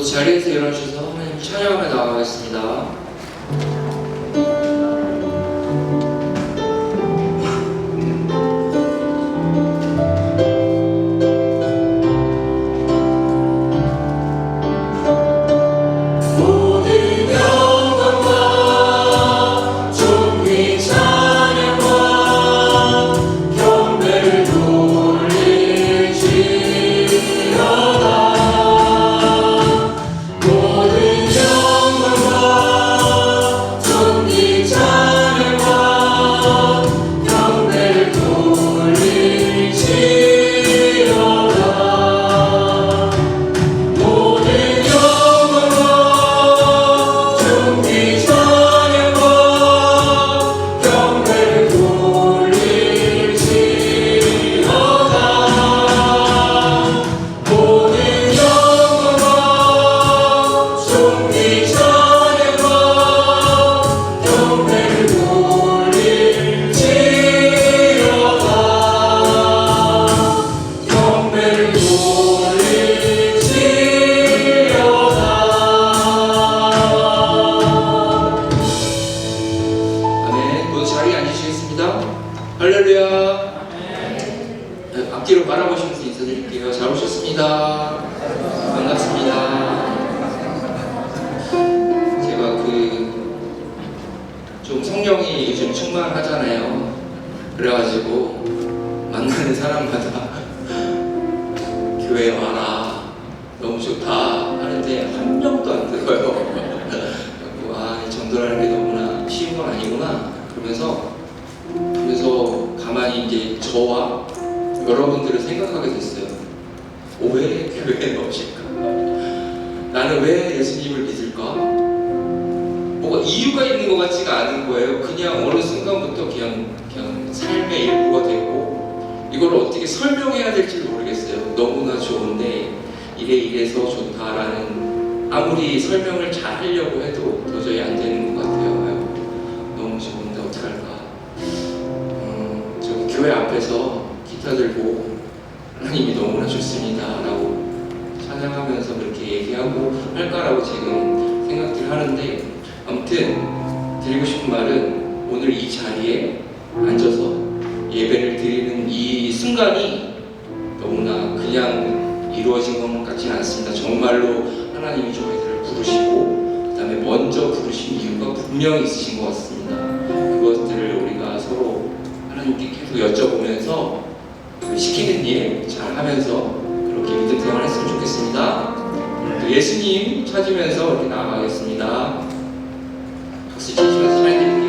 자리에서 일어나셔서 하나님 찬양하며 나아가겠습니다. 할렐루야. 앞뒤로 바라보시면서 인사드릴게요. 잘 오셨습니다. 반갑습니다. 제가 좀 성령이 요즘 충만하잖아요. 그래가지고 만나는 사람마다 교회 와라, 너무 좋다 하는데 한 명도 안 들어요. 아, 전도라는 게 너무나 쉬운 건 아니구나. 그러면서 가만히 이제 저와 여러분들을 생각하게 됐어요. 왜 교회에 넣으실까? 나는 왜 예수님을 믿을까? 뭐가 이유가 있는 것 같지가 않은 거예요. 그냥 어느 순간부터 그냥 삶의 일부가 됐고, 이걸 어떻게 설명해야 될지 모르겠어요. 너무나 좋은데 이래서 좋다라는, 아무리 설명을 잘 하려고 해도 도저히 안 되는 것 같아요. 너무 좋은데 어떡할까? 교회 앞에서 기타 들고 하나님이 너무나 좋습니다 라고 찬양하면서 그렇게 얘기하고 할까라고 지금 생각들 하는데, 아무튼 드리고 싶은 말은 오늘 이 자리에 앉아서 예배를 드리는 이 순간이 너무나 그냥 이루어진 것 같지는 않습니다. 정말로 하나님이 저희들을 부르시고 그 다음에 먼저 부르신 이유가 분명히 있으신 것 같습니다. 그것들을 우리가 서로 하나님께 계속 여쭤보면서 시키는 일 잘 하면서 그렇게 믿음 생활 했으면 좋겠습니다. 예수님 찾으면서 이렇게 나아가겠습니다. 박수 치시면서 찬양드릴게요.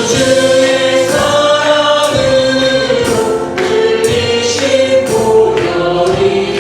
주의 사랑으로 흘리신 보혈이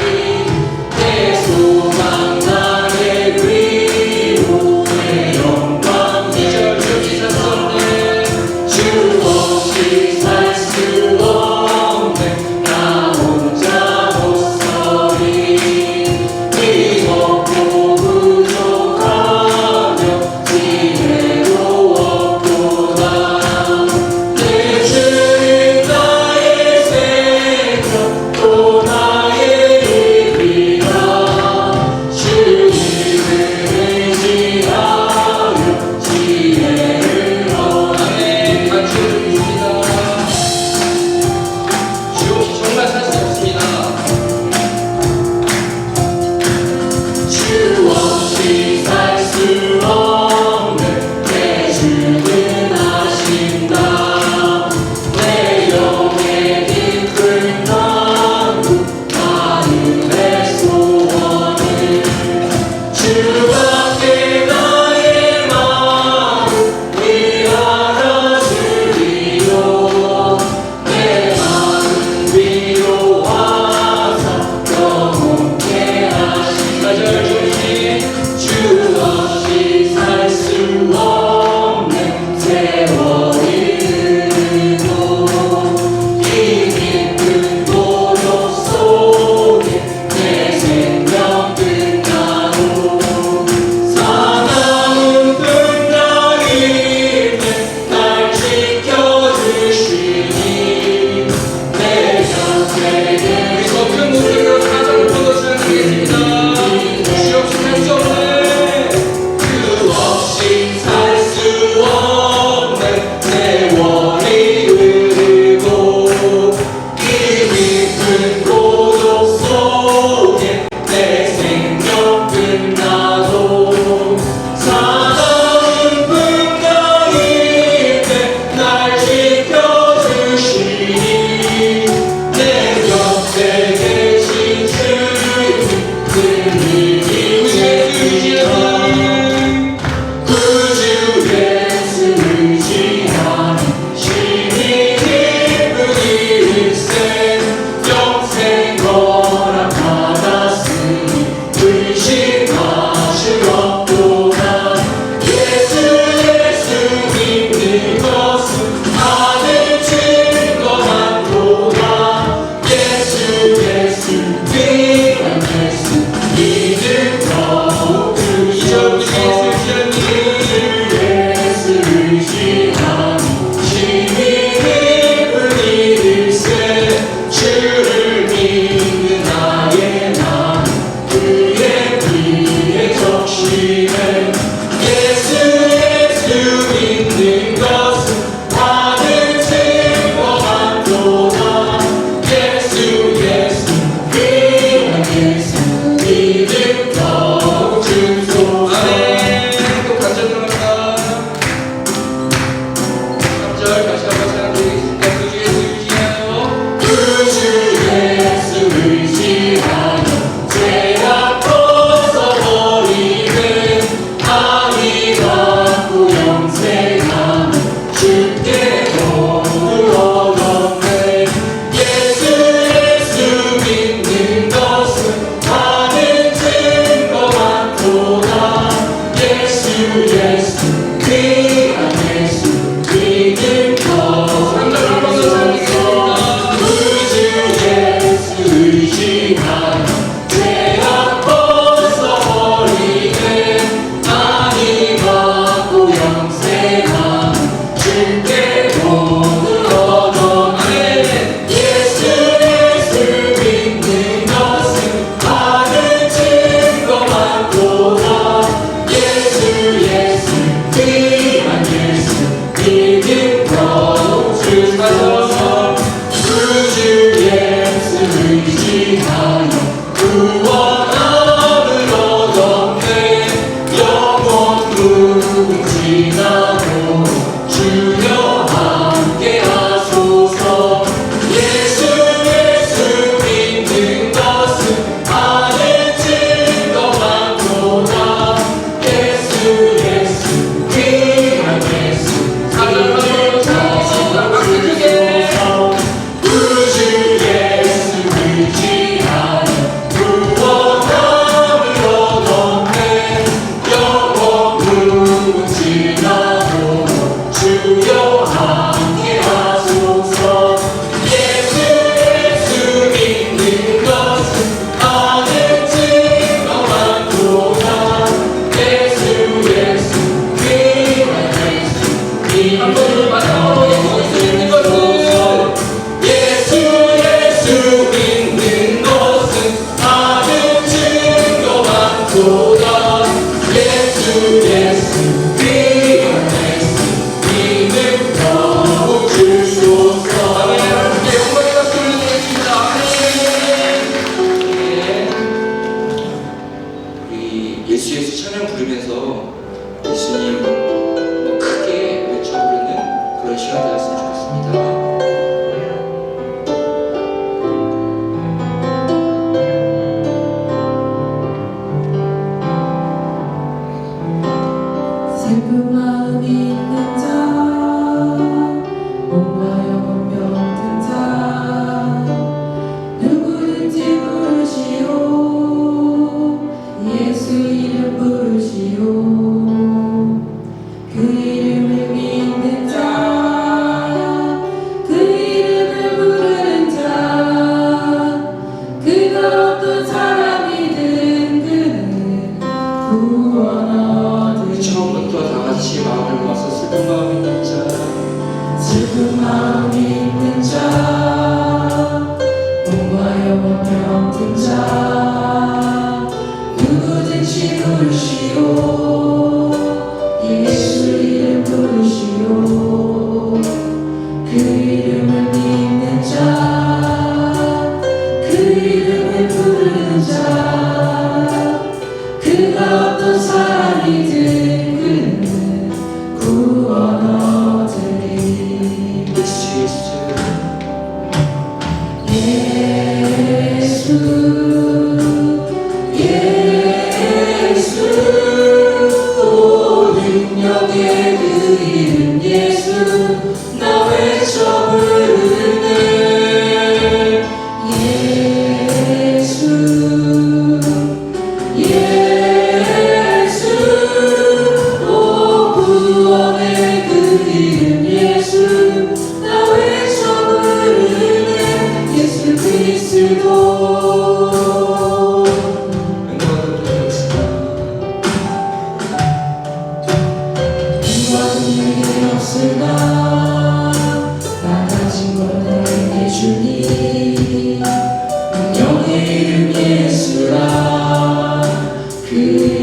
예수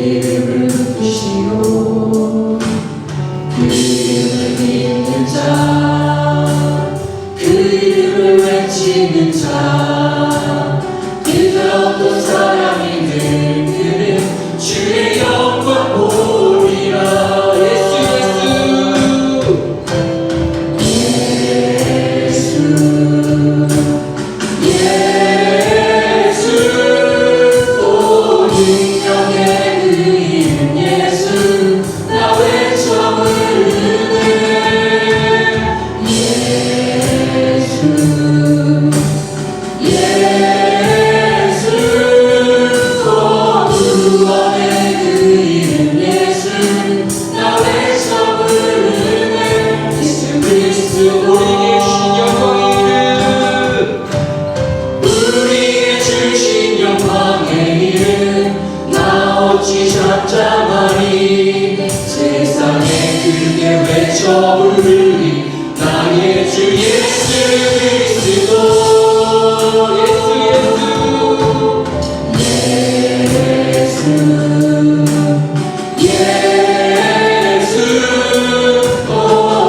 이름을 높이시고 그 이름을 믿는 자, 그 이름을 외치는 자, 그들 어떤 사람이든 그는 주의 영광 보리라. 예수 오 능력의 그 이름 예수 나 외쳐 부르네. 예수 오 구원의 그 이름 예수 나 외쳐 부르네. 예수 그리스도 우리에게 주신 영광의 이름, 우리에게 주신 영광의 이름 나 어찌 잠잠하리. 세상에 크게 외쳐 부르리 나의 주 예수 그리스도. 예수 오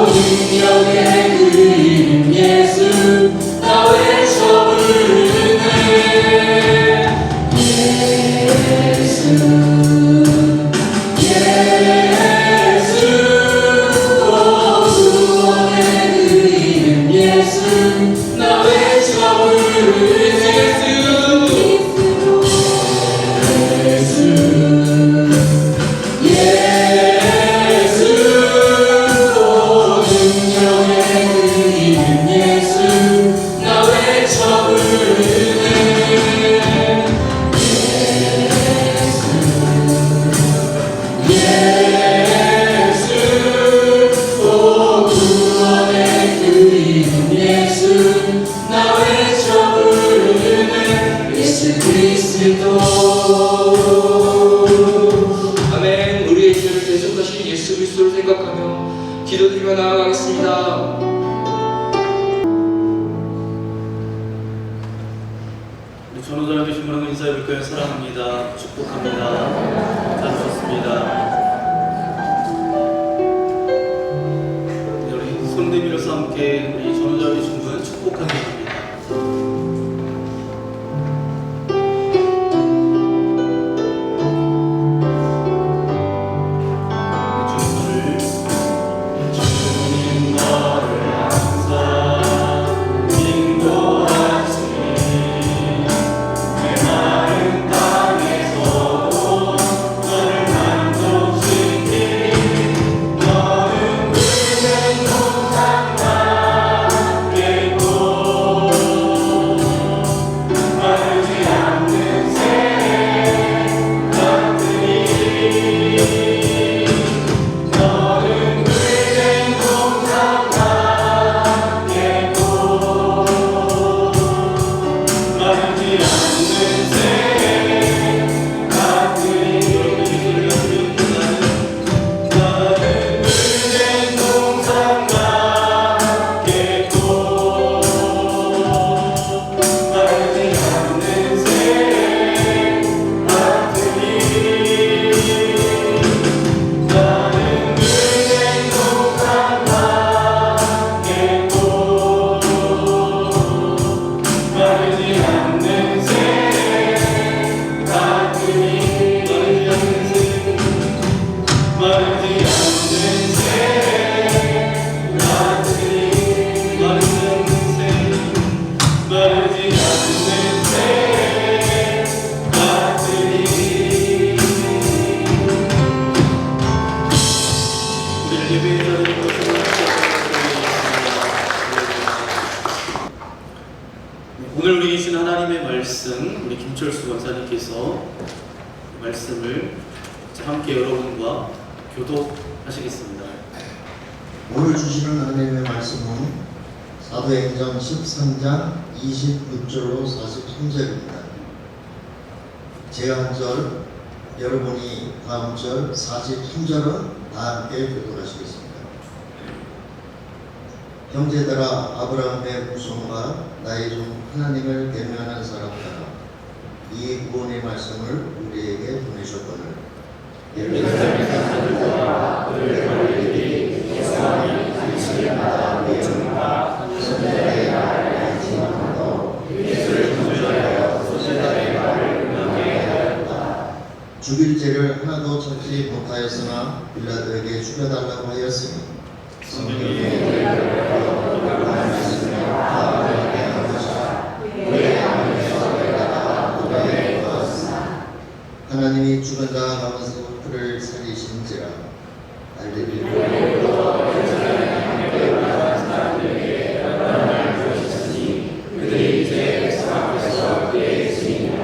능력의 그 이름 예수 나 외쳐 부르네. 예수 오 구원의 그 이름 예수 나 외쳐 부르네. 예수 오 능력의 그 이름 예수 나 외쳐 부르네. 예수 오 구원의 그 이름 예수 나 외쳐 부르네. 예수 그리스도. 아멘. 우리의 죄를 대속하신 예수 그리스도를 생각하며 기도드리며 나아가겠습니다. 우리 전우자님께 신문하고 인사해볼까요? 사랑합니다. 축복합니다. 잘 오셨습니다. 네, 우리 손 내밀어서 함께 우리 전우자의 신문 축복하겠습니다. 주님 너를 항상 인도하시니 내 마음 땅에서도 너를 만족시키니 너는 붉은 동상 같겠고 마르지 않는 새 같으니 너는 붉은 동상 같겠고 마르지 않는 새 같으니. 나는 붉은 동상 같겠고 마르지 않는 새 같으니. 나는 붉은 동상 같겠고 마르지 않는 새 같으니. 마르지 않는 새 같으니. 마르지 않는 새 같으니. 우리를 예배의 자리에 모시고 오늘 우리에게 주신 하나님의 말씀, 우리 김철수 권사님께서 말씀을 함께 여러분과 교독하시겠습니다. 오늘 주시는 하나님의 말씀은 사도행전 13장 26절로 43절입니다. 제가 한 절, 여러분이 다음 절 43절은 다 함께 교독하시겠습니다. 형제들아, 아브라함의 후손과 나의 종 하나님을 대면한 사람들아, 이 구원의 말씀을 우리에게 보내셨거늘 예루살렘 사람들과 그들 권리들이 예수님이 당신이마다 위험과 손자의 말을 알지만도 예수를 구주하여 손자의 말을 응하게 하였다. 죽일 죄를 하나도 찾지 못하였으나 빌라도에게 죽여달라고 하였으니 성경에 말씀을 다음에게 한 것이라. 그의 마음에서 내가 무덤에 넣었으나 하나님이 죽은 자 가운데서 그를 살리신지라. 할렐루야. 사람들에게 영광을 주셨으니 그들이 이제 주 앞에서 그의 증인이라.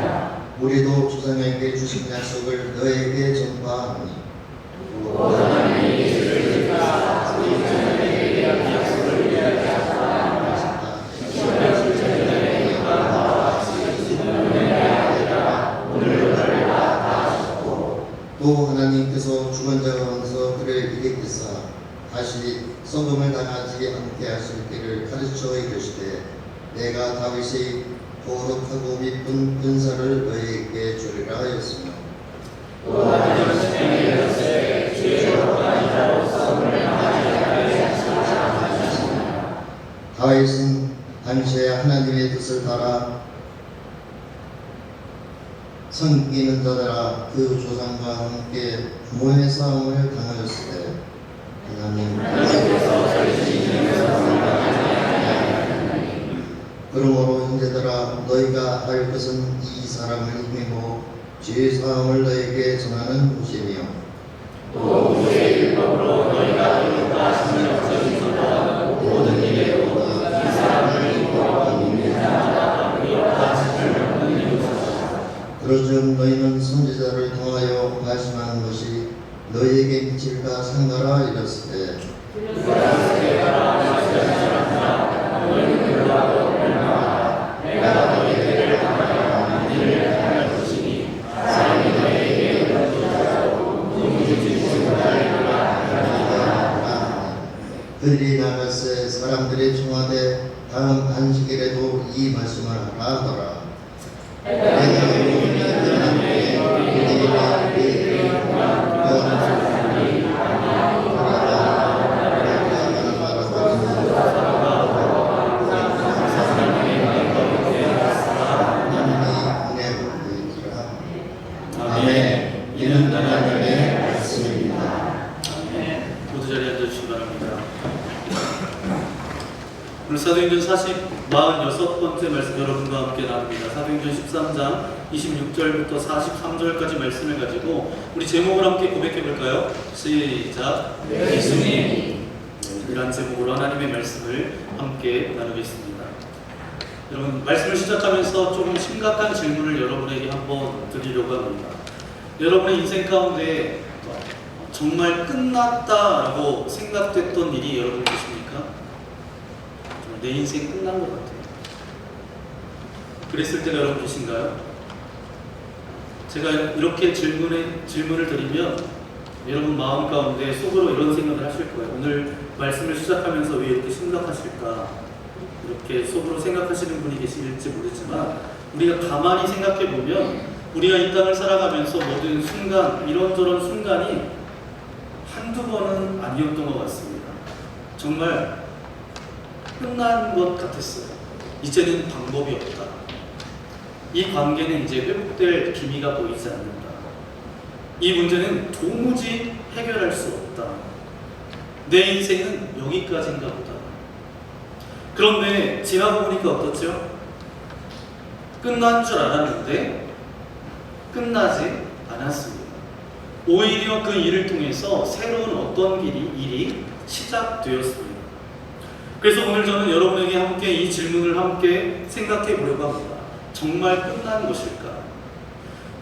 우리도 조상에게 주신 약속을 너에게 전파하노니 하나님이 예수를 믿사 우리 조상에게 약속을 이루게 하셨다. 이스라엘 자녀들에게 나와 같이 진노의 아들아 오늘도 너를 다 하셨고 또 하나님께서 죽은 자 가운데서 그를 일으키사 다시 썩음을 당하지 않게 하실 길을 가르쳐 이르시되 내가 다윗이 거룩하고 깊은 은사를 너희에게 주리라 하였으며 또 하나님은 이르시되 주의 거룩한 이라로 썩음을 당하지 않게 하셨으나 다윗은 당시에 하나님의 뜻을 따라 섬기는 자들아 그 조상과 함께 부모의 싸움을 당하였으되 하나님께서 그러므로 형제들아 너희가 알 것은 이 사람을 힘입어 죄의 사함을 너희에게 전하는 것이며 또 모세의 율법으로 너희가 누구가 신령적인 소도하고 모든 일에도 이 사람을 힘입어 믿는 자마다 우리와 설명하는 이유소서. 그러즉 너희는 선지자를 통하여 말씀하는 것이 너희에게 미칠까 상가라 이랬을 때 내가 너희에게 당하여 일을 당할 것이니 사람이 너희에게 연도자고 누구든지 그들이 나갔을 사람들이 청하되 다음 안식일에도 이 말씀을 하라 하더라. 아멘. 이는 하나님의 말씀입니다. 모두 자리에 앉아주시기 바랍니다. 오늘 사도행전 46번째 말씀 여러분과 함께 나눕니다. 사도행전 13장 26절부터 43절까지 말씀을 가지고 우리 제목을 함께 고백해 볼까요? 시작. 예수님. 이란 제목으로 하나님의 말씀을 함께 나누겠습니다. 여러분, 말씀을 시작하면서 조금 심각한 질문을 여러분에게 한번 드리려고 합니다. 여러분의 인생 가운데 정말 끝났다라고 생각됐던 일이 여러분 계십니까? 내 인생 끝난 것 같아요. 그랬을 때가 여러분 계신가요? 제가 이렇게 질문을 드리면 여러분 마음 가운데 속으로 이런 생각을 하실 거예요. 오늘 말씀을 시작하면서 왜 이렇게 심각하실까? 이렇게 속으로 생각하시는 분이 계실지 모르지만 우리가 가만히 생각해 보면 우리가 이 땅을 살아가면서 모든 순간, 이런저런 순간이 한두 번은 아니었던 것 같습니다. 정말 끝난 것 같았어요. 이제는 방법이 없다. 이 관계는 이제 회복될 기미가 보이지 않는다. 이 문제는 도무지 해결할 수 없다. 내 인생은 여기까지인가 보다. 그런데 지나고 보니까 어떻죠? 끝난 줄 알았는데 끝나지 않았습니다. 오히려 그 일을 통해서 새로운 어떤 일이 시작되었습니다. 그래서 오늘 저는 여러분에게 함께 이 질문을 함께 생각해 보려고 합니다. 정말 끝난 것일까?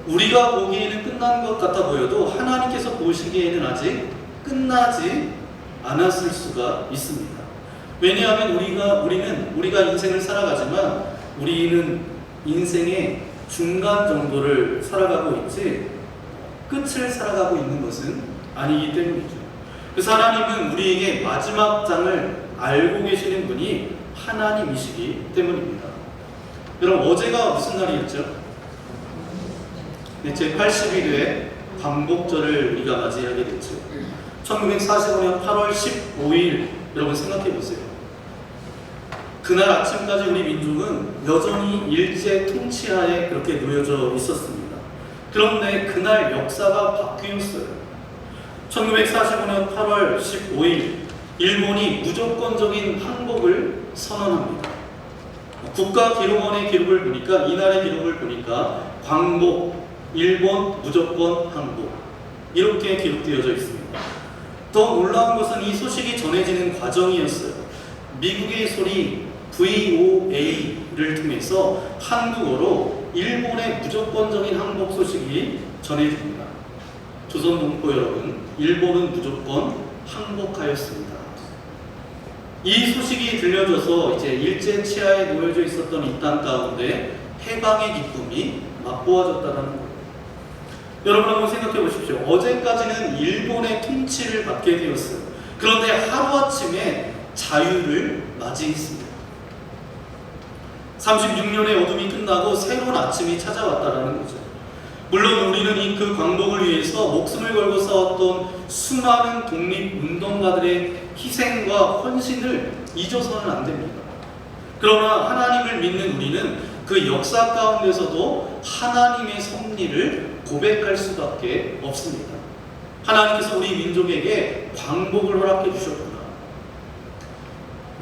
우리가 보기에는 끝난 것 같아 보여도 하나님께서 보시기에는 아직 끝나지 않았을 수가 있습니다. 왜냐하면 우리가 인생을 살아가지만 우리는 인생의 중간 정도를 살아가고 있지 끝을 살아가고 있는 것은 아니기 때문이죠. 그래서 하나님은 우리에게 마지막 장을 알고 계시는 분이 하나님이시기 때문입니다. 여러분, 어제가 무슨 날이었죠? 제 80일에 광복절을 우리가 맞이하게 됐죠. 1945년 8월 15일, 여러분 생각해 보세요. 그날 아침까지 우리 민족은 여전히 일제 통치하에 그렇게 놓여져 있었습니다. 그런데 그날 역사가 바뀌었어요. 1945년 8월 15일, 일본이 무조건적인 항복을 선언합니다. 국가기록원의 기록을 보니까, 이날의 기록을 보니까 광복, 일본 무조건 항복, 이렇게 기록되어져 있습니다. 더 놀라운 것은 이 소식이 전해지는 과정이었어요. 미국의 소리 VOA를 통해서 한국어로 일본의 무조건적인 항복 소식이 전해집니다. 조선동포 여러분, 일본은 무조건 항복하였습니다. 이 소식이 들려져서 이제 일제 치하에 놓여져 있었던 이 땅 가운데 해방의 기쁨이 맛보아졌다는 거예요. 여러분 한번 생각해 보십시오. 어제까지는 일본의 통치를 받게 되었어요. 그런데 하루아침에 자유를 맞이했습니다. 36년의 어둠이 끝나고 새로운 아침이 찾아왔다는 거죠. 물론 우리는 그 광복을 위해서 목숨을 걸고 싸웠던 수많은 독립운동가들의 희생과 헌신을 잊어서는 안 됩니다. 그러나 하나님을 믿는 우리는 그 역사 가운데서도 하나님의 섭리를 고백할 수밖에 없습니다. 하나님께서 우리 민족에게 광복을 허락해 주셨구나.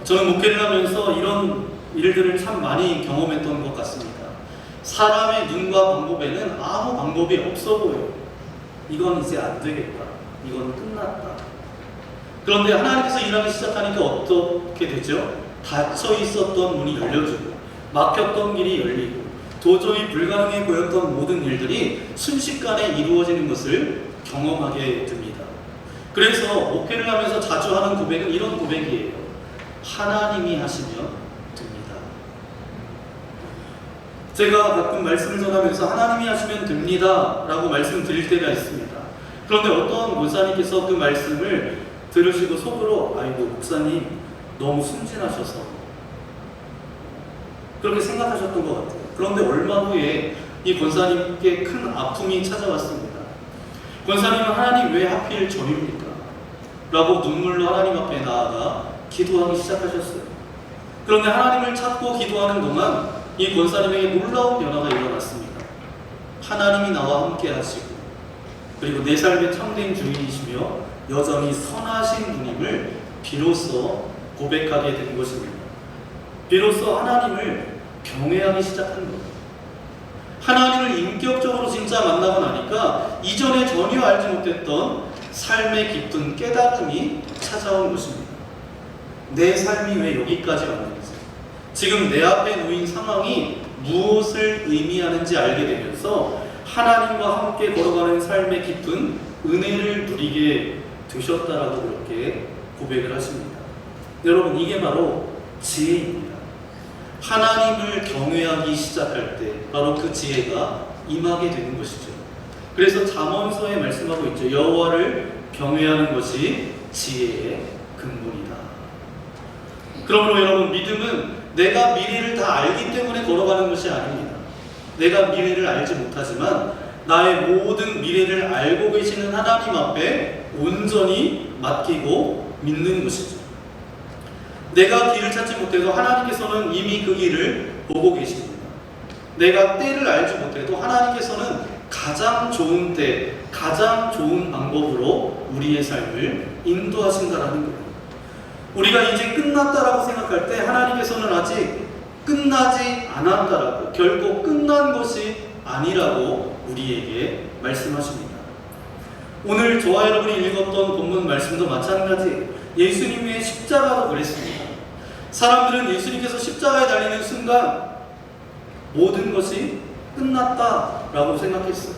저는 목회를 하면서 이런 일들을 참 많이 경험했던 것 같습니다. 사람의 눈과 방법에는 아무 방법이 없어 보여요. 이건 이제 안 되겠다. 이건 끝났다. 그런데 하나님께서 일하기 시작하니까 어떻게 되죠? 닫혀 있었던 문이 열려지고 막혔던 길이 열리고 도저히 불가능해 보였던 모든 일들이 순식간에 이루어지는 것을 경험하게 됩니다. 그래서 목회를 하면서 자주 하는 고백은 이런 고백이에요. 하나님이 하시면 됩니다. 제가 가끔 말씀을 전하면서 하나님이 하시면 됩니다 라고 말씀드릴 때가 있습니다. 그런데 어떤 목사님께서 그 말씀을 들으시고 속으로 아이고 목사님 너무 순진하셔서 그렇게 생각하셨던 것 같아요. 그런데 얼마 후에 이 권사님께 큰 아픔이 찾아왔습니다. 권사님은 하나님 왜 하필 저입니까? 라고 눈물로 하나님 앞에 나아가 기도하기 시작하셨어요. 그런데 하나님을 찾고 기도하는 동안 이 권사님에게 놀라운 변화가 일어났습니다. 하나님이 나와 함께 하시고 그리고 내 삶의 참된 주인이시며 여전히 선하신 분임을 비로소 고백하게 된 것입니다. 비로소 하나님을 경외하기 시작한 거예요. 하나님을 인격적으로 진짜 만나고 나니까 이전에 전혀 알지 못했던 삶의 깊은 깨달음이 찾아온 것입니다. 내 삶이 왜 여기까지 왔는지, 지금 내 앞에 놓인 상황이 무엇을 의미하는지 알게 되면서 하나님과 함께 걸어가는 삶의 깊은 은혜를 누리게 되셨다라고 그렇게 고백을 하십니다. 여러분, 이게 바로 지혜입니다. 하나님을 경외하기 시작할 때 바로 그 지혜가 임하게 되는 것이죠. 그래서 잠언서에 말씀하고 있죠. 여호와를 경외하는 것이 지혜의 근본이다. 그러므로 여러분, 믿음은 내가 미래를 다 알기 때문에 걸어가는 것이 아닙니다. 내가 미래를 알지 못하지만 나의 모든 미래를 알고 계시는 하나님 앞에 온전히 맡기고 믿는 것이죠. 내가 길을 찾지 못해도 하나님께서는 이미 그 길을 보고 계십니다. 내가 때를 알지 못해도 하나님께서는 가장 좋은 때, 가장 좋은 방법으로 우리의 삶을 인도하신다라는 거예요. 우리가 이제 끝났다라고 생각할 때 하나님께서는 아직 끝나지 않았다라고, 결코 끝난 것이 아니라고 우리에게 말씀하십니다. 오늘 저와 여러분이 읽었던 본문 말씀도 마찬가지예요. 예수님의 십자가도 그랬습니다. 사람들은 예수님께서 십자가에 달리는 순간 모든 것이 끝났다라고 생각했어요.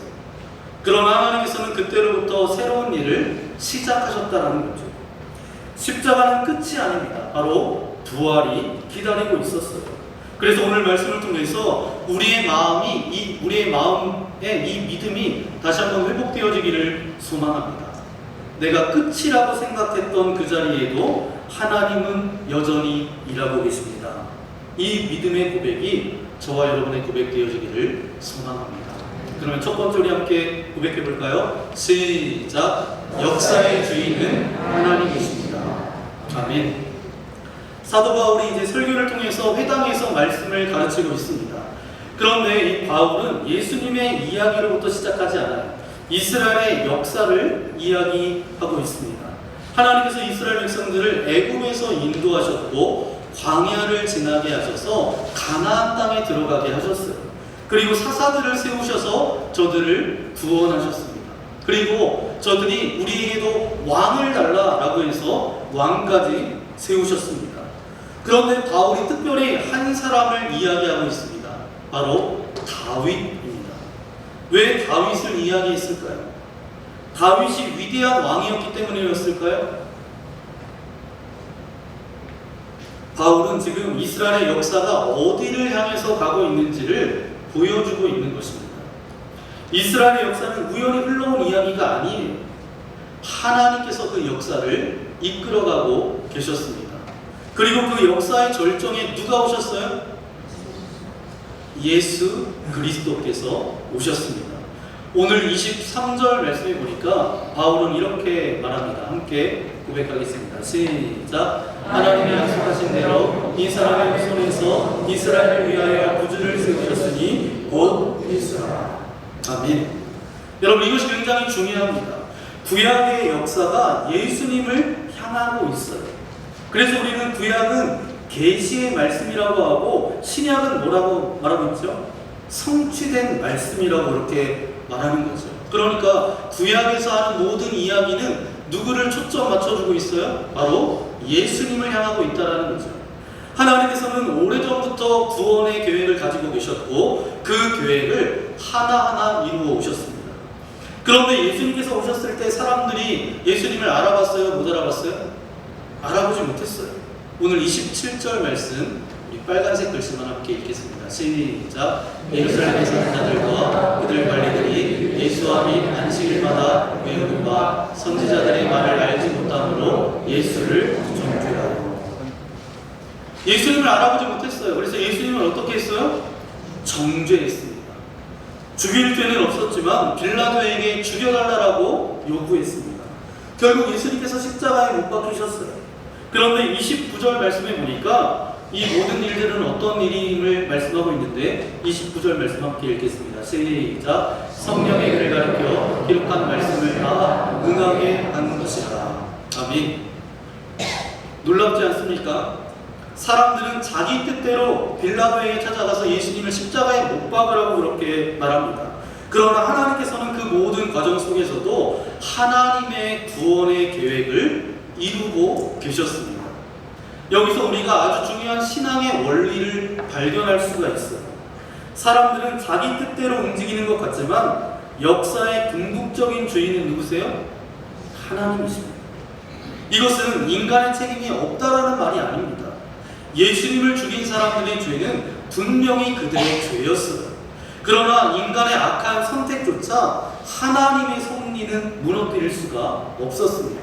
그러나 하나님께서는 그때로부터 새로운 일을 시작하셨다라는 거죠. 십자가는 끝이 아닙니다. 바로 부활이 기다리고 있었어요. 그래서 오늘 말씀을 통해서 우리의 마음에 이 믿음이 다시 한번 회복되어지기를 소망합니다. 내가 끝이라고 생각했던 그 자리에도 하나님은 여전히 일하고 계십니다. 이 믿음의 고백이 저와 여러분의 고백되어지기를 소망합니다. 그러면 첫 번째 우리 함께 고백해 볼까요? 시작. 역사의 주인은 하나님이십니다. 아멘. 사도 바울이 이제 설교를 통해서 회당에서 말씀을 가르치고 있습니다. 그런데 이 바울은 예수님의 이야기로부터 시작하지 않아요. 이스라엘의 역사를 이야기하고 있습니다. 하나님께서 이스라엘 백성들을 애굽에서 인도하셨고 광야를 지나게 하셔서 가나안 땅에 들어가게 하셨어요. 그리고 사사들을 세우셔서 저들을 구원하셨습니다. 그리고 저들이 우리에게도 왕을 달라라고 해서 왕까지 세우셨습니다. 그런데 바울이 특별히 한 사람을 이야기하고 있습니다. 바로 다윗입니다. 왜 다윗을 이야기했을까요? 다윗이 위대한 왕이었기 때문이었을까요? 바울은 지금 이스라엘의 역사가 어디를 향해서 가고 있는지를 보여주고 있는 것입니다. 이스라엘의 역사는 우연히 흘러온 이야기가 아니에요. 하나님께서 그 역사를 이끌어가고 계셨습니다. 그리고 그 역사의 절정에 누가 오셨어요? 예수 그리스도께서 오셨습니다. 오늘 23절 말씀에 보니까 바울은 이렇게 말합니다. 함께 고백하겠습니다. 시작. 하나님이 약속하신 대로 이 사람의 손에서 이스라엘을 위하여 구주를 세우셨으니 곧 예수라. 아멘. 여러분, 이것이 굉장히 중요합니다. 구약의 역사가 예수님을 향하고 있어요. 그래서 우리는 구약은 계시의 말씀이라고 하고 신약은 뭐라고 말하고 있죠? 성취된 말씀이라고 이렇게 말하는 거죠. 그러니까 구약에서 하는 모든 이야기는 누구를 초점 맞춰주고 있어요? 바로 예수님을 향하고 있다는 거죠. 하나님께서는 오래전부터 구원의 계획을 가지고 계셨고 그 계획을 하나하나 이루어 오셨습니다. 그런데 예수님께서 오셨을 때 사람들이 예수님을 알아봤어요? 못 알아봤어요? 알아보지 못했어요. 오늘 27절 말씀 우리 빨간색 글씨만 함께 읽겠습니다. 시작. 예루살렘에 사는 자들과 그들 관리들이 예수와 및 안식일마다 외우는바 선지자들의 말을 알지 못함으로 예수를 정죄하고. 예수님을 알아보지 못했어요. 그래서 예수님을 어떻게 했어요? 정죄했습니다. 죽일 죄는 없었지만 빌라도에게 죽여달라고 요구했습니다. 결국 예수님께서 십자가에 못 박히셨어요. 그런데 29절 말씀에 보니까 이 모든 일들은 어떤 일임을 말씀하고 있는데 29절 말씀 함께 읽겠습니다. 시작. 성령의 글을 가르쳐 기록한 말씀을 다 응하게 하는 것이라. 아멘. 놀랍지 않습니까? 사람들은 자기 뜻대로 빌라도에게 찾아가서 예수님을 십자가에 못 박으라고 그렇게 말합니다. 그러나 하나님께서는 그 모든 과정 속에서도 하나님의 구원의 계획을 이루고 계셨습니다. 여기서 우리가 아주 중요한 신앙의 원리를 발견할 수가 있어요. 사람들은 자기 뜻대로 움직이는 것 같지만 역사의 궁극적인 주인은 누구세요? 하나님이십니다. 이것은 인간의 책임이 없다라는 말이 아닙니다. 예수님을 죽인 사람들의 죄는 분명히 그들의 죄였어요. 그러나 인간의 악한 선택조차 하나님의 섭리는 무너뜨릴 수가 없었습니다.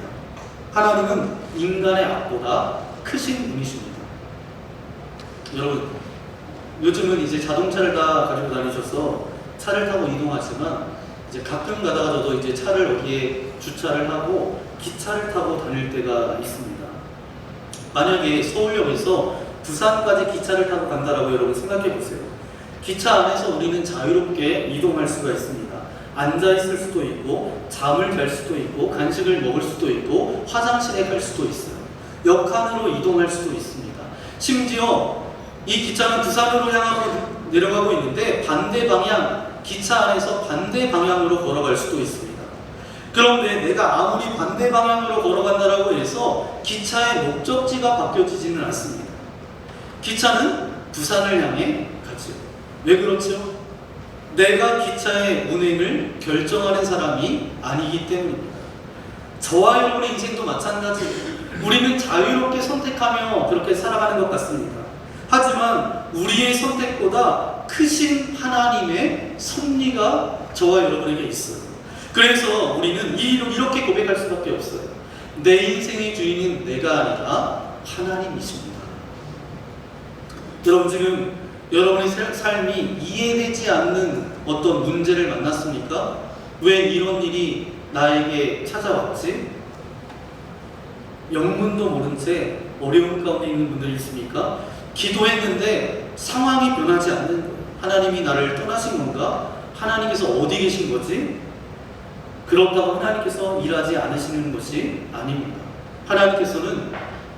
하나님은 인간의 악보다 크신 분이십니다. 여러분, 요즘은 이제 자동차를 다 가지고 다니셔서 차를 타고 이동하지만 이제 가끔 가다가 저도 이제 차를 어디에 주차를 하고 기차를 타고 다닐 때가 있습니다. 만약에 서울역에서 부산까지 기차를 타고 간다라고 여러분 생각해 보세요. 기차 안에서 우리는 자유롭게 이동할 수가 있습니다. 앉아 있을 수도 있고, 잠을 잘 수도 있고, 간식을 먹을 수도 있고, 화장실에 갈 수도 있어요. 역칸으로 이동할 수도 있습니다. 심지어 이 기차는 부산으로 향하고 내려가고 있는데 반대 방향, 기차 안에서 반대 방향으로 걸어갈 수도 있습니다. 그런데 내가 아무리 반대 방향으로 걸어간다라고 해서 기차의 목적지가 바뀌어지지는 않습니다. 기차는 부산을 향해 가죠. 왜 그렇죠? 내가 기차의 운행을 결정하는 사람이 아니기 때문입니다. 저와 여러분의 인생도 마찬가지예요. 우리는 자유롭게 선택하며 그렇게 살아가는 것 같습니다. 하지만 우리의 선택보다 크신 하나님의 섭리가 저와 여러분에게 있어요. 그래서 우리는 이렇게 고백할 수밖에 없어요. 내 인생의 주인은 내가 아니라 하나님이십니다. 여러분, 지금 여러분의 삶이 이해되지 않는 어떤 문제를 만났습니까? 왜 이런 일이 나에게 찾아왔지? 영문도 모른 채 어려운 가운데 있는 분들이 있습니까? 기도했는데 상황이 변하지 않는 거예요. 하나님이 나를 떠나신 건가? 하나님께서 어디 계신 거지? 그렇다고 하나님께서 일하지 않으시는 것이 아닙니다. 하나님께서는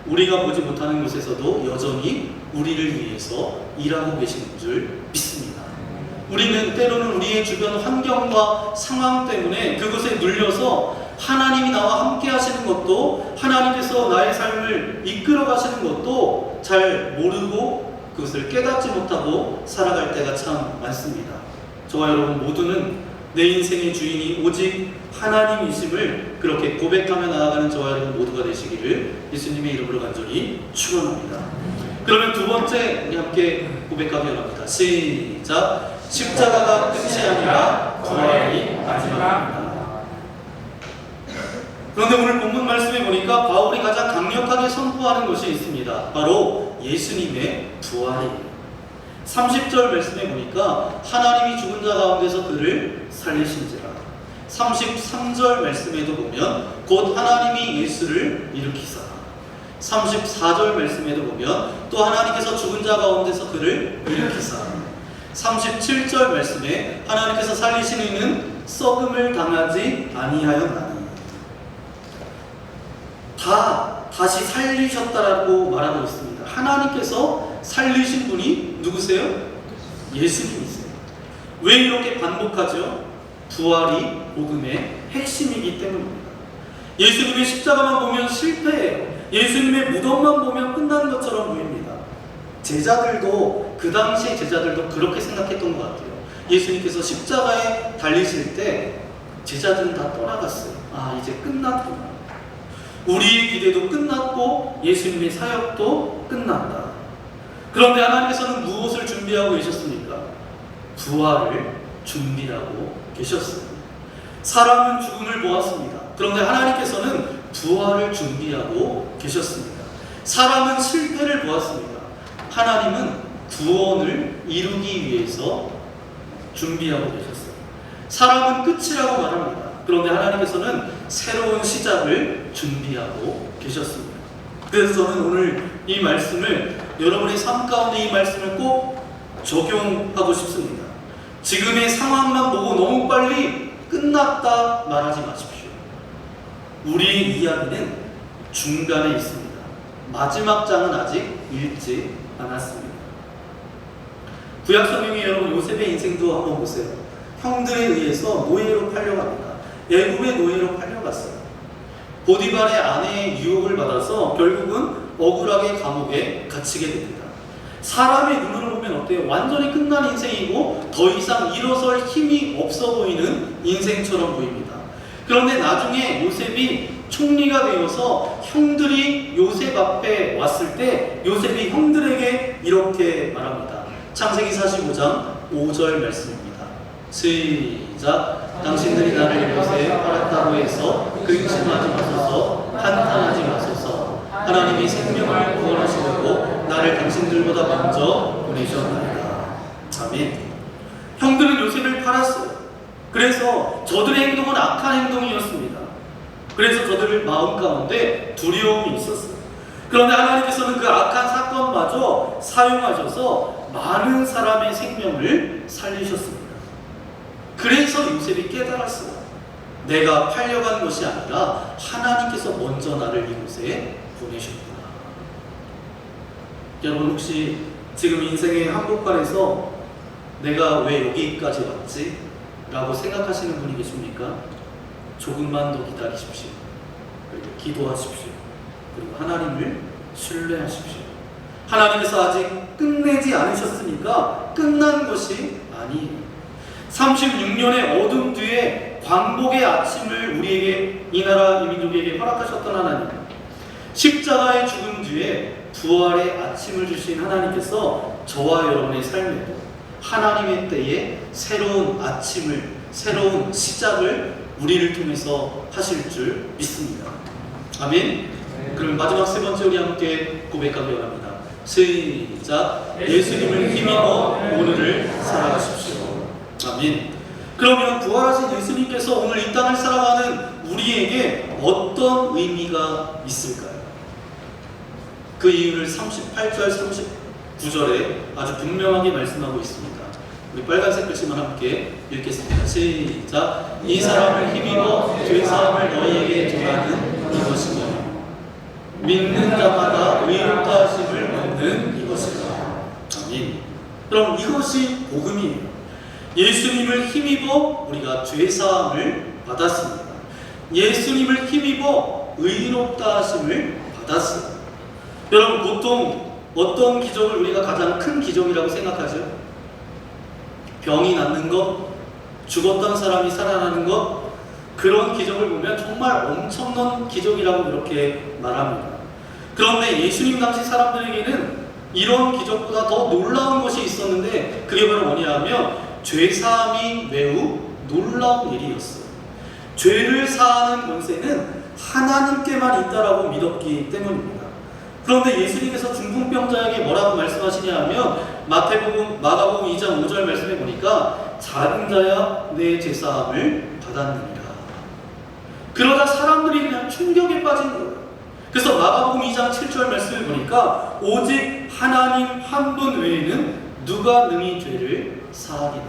우리가 보지 못하는 곳에서도 여전히 우리를 위해서 일하고 계시는 줄 믿습니다. 우리는 때로는 우리의 주변 환경과 상황 때문에 그것에 눌려서 하나님이 나와 함께 하시는 것도, 하나님께서 나의 삶을 이끌어 가시는 것도 잘 모르고 그것을 깨닫지 못하고 살아갈 때가 참 많습니다. 저와 여러분 모두는 내 인생의 주인이 오직 하나님이심을 그렇게 고백하며 나아가는 저와 여러분 모두가 되시기를 예수님의 이름으로 간절히 축원합니다. 그러면 두 번째 우리 함께 고백하기 원합니다. 시작. 십자가가 끝이 아니라 부활이 마지막입니다. 그런데 오늘 본문 말씀에 보니까 바울이 가장 강력하게 선포하는 것이 있습니다. 바로 예수님의 부활이에요. 30절 말씀에 보니까 하나님이 죽은 자 가운데서 그를 살리신지라. 33절 말씀에도 보면 곧 하나님이 예수를 일으키사. 34절 말씀에도 보면 또 하나님께서 죽은 자 가운데서 그를 일으키사. 37절 말씀에 하나님께서 살리신 이는 썩음을 당하지 아니하였나니. 다시 살리셨다라고 말하고 있습니다. 하나님께서 살리신 분이 누구세요? 예수님이세요. 왜 이렇게 반복하죠? 부활이 복음의 핵심이기 때문입니다. 예수님의 십자가만 보면 실패해요. 예수님의 무덤만 보면 끝나는 것처럼 보입니다. 제자들도, 그 당시의 제자들도 그렇게 생각했던 것 같아요. 예수님께서 십자가에 달리실 때 제자들은 다 떠나갔어요. 아, 이제 끝났구나. 우리의 기대도 끝났고 예수님의 사역도 끝난다. 그런데 하나님께서는 무엇을 준비하고 계셨습니까? 부활을 준비하고 계셨어요. 사람은 죽음을 보았습니다. 그런데 하나님께서는 부활을 준비하고 계셨습니다. 사람은 실패를 보았습니다. 하나님은 구원을 이루기 위해서 준비하고 계셨어요. 사람은 끝이라고 말합니다. 그런데 하나님께서는 새로운 시작을 준비하고 계셨습니다. 그래서 저는 오늘 이 말씀을, 여러분의 삶 가운데 이 말씀을 꼭 적용하고 싶습니다. 지금의 상황만 보고 너무 빨리 끝났다 말하지 마십시오. 우리의 이야기는 중간에 있습니다. 마지막 장은 아직 읽지 않았습니다. 구약 성경에 여러분 요셉의 인생도 한번 보세요. 형들에 의해서 노예로 팔려갑니다. 애굽의 노예로 팔려갔어요. 보디발의 아내의 유혹을 받아서 결국은 억울하게 감옥에 갇히게 됩니다. 사람의 눈으로 보면 어때요? 완전히 끝난 인생이고 더 이상 일어설 힘이 없어 보이는 인생처럼 보입니다. 그런데 나중에 요셉이 총리가 되어서 형들이 요셉 앞에 왔을 때 요셉이 형들에게 이렇게 말합니다. 창세기 45장 5절 말씀입니다. 시작. 당신들이 나를 이곳에 팔았다고 해서 근심하지 마소서, 한탄하지 마소서. 하나님이 생명을 구원하시려고 나를 당신들보다 먼저 보내셨나이다. 아멘. 형들은 요셉을 팔았어요. 그래서 저들의 행동은 악한 행동이었습니다. 그래서 저들 마음 가운데 두려움이 있었어요. 그런데 하나님께서는 그 악한 사건마저 사용하셔서 많은 사람의 생명을 살리셨습니다. 그래서 요셉이 깨달았어요. 내가 팔려간 것이 아니라 하나님께서 먼저 나를 이곳에 보내셨구나. 여러분 혹시 지금 인생의 한복판에서 내가 왜 여기까지 왔지? 라고 생각하시는 분이 계십니까? 조금만 더 기다리십시오. 그리고 기도하십시오. 그리고 하나님을 신뢰하십시오. 하나님께서 아직 끝내지 않으셨으니까 끝난 것이 아니에요. 36년의 어둠 뒤에 광복의 아침을 우리에게, 이 나라 이 민족에게 허락하셨던 하나님, 십자가의 죽음 뒤에 부활의 아침을 주신 하나님께서 저와 여러분의 삶에도 하나님의 때에 새로운 아침을, 새로운 시작을 우리를 통해서 하실 줄 믿습니다. 아멘. 그럼 마지막 세 번째 우리 함께 고백하기 원합니다. 시작. 예수님을 힘입어 오늘을 살아가십시오. 아멘. 그러면 부활하신 예수님께서 오늘 이 땅을 살아가는 우리에게 어떤 의미가 있을까요? 그 이유를 38절, 39절에 아주 분명하게 말씀하고 있습니다. 우리 빨간색 글씨만 함께 읽겠습니다. 시작. 이 사람을 힘입어 죄사함을 너희에게 전하는 이것이며 믿는 자마다 의롭다 하심을 얻는 이것이다. 아멘. 그럼 이것이 복음이에요. 예수님을 힘입어 우리가 죄사함을 받았습니다. 예수님을 힘입어 의롭다 하심을 받았습니다. 여러분, 보통 어떤 기적을 우리가 가장 큰 기적이라고 생각하죠? 병이 낫는 것, 죽었던 사람이 살아나는 것, 그런 기적을 보면 정말 엄청난 기적이라고 이렇게 말합니다. 그런데 예수님 당시 사람들에게는 이런 기적보다 더 놀라운 것이 있었는데, 그게 바로 뭐냐면 죄사함이 매우 놀라운 일이었어요. 죄를 사하는 권세는 하나님께만 있다라고 믿었기 때문입니다. 그런데 예수님께서 중풍병자에게 뭐라고 말씀하시냐 하면 마가복음 2장 5절 말씀해 보니까 작은 자야 내 죄사함을 받았느니라. 그러다 사람들이 그냥 충격에 빠진 거예요. 그래서 마가복음 2장 7절 말씀을 보니까 오직 하나님 한 분 외에는 누가 능히 죄를 사하겠느냐.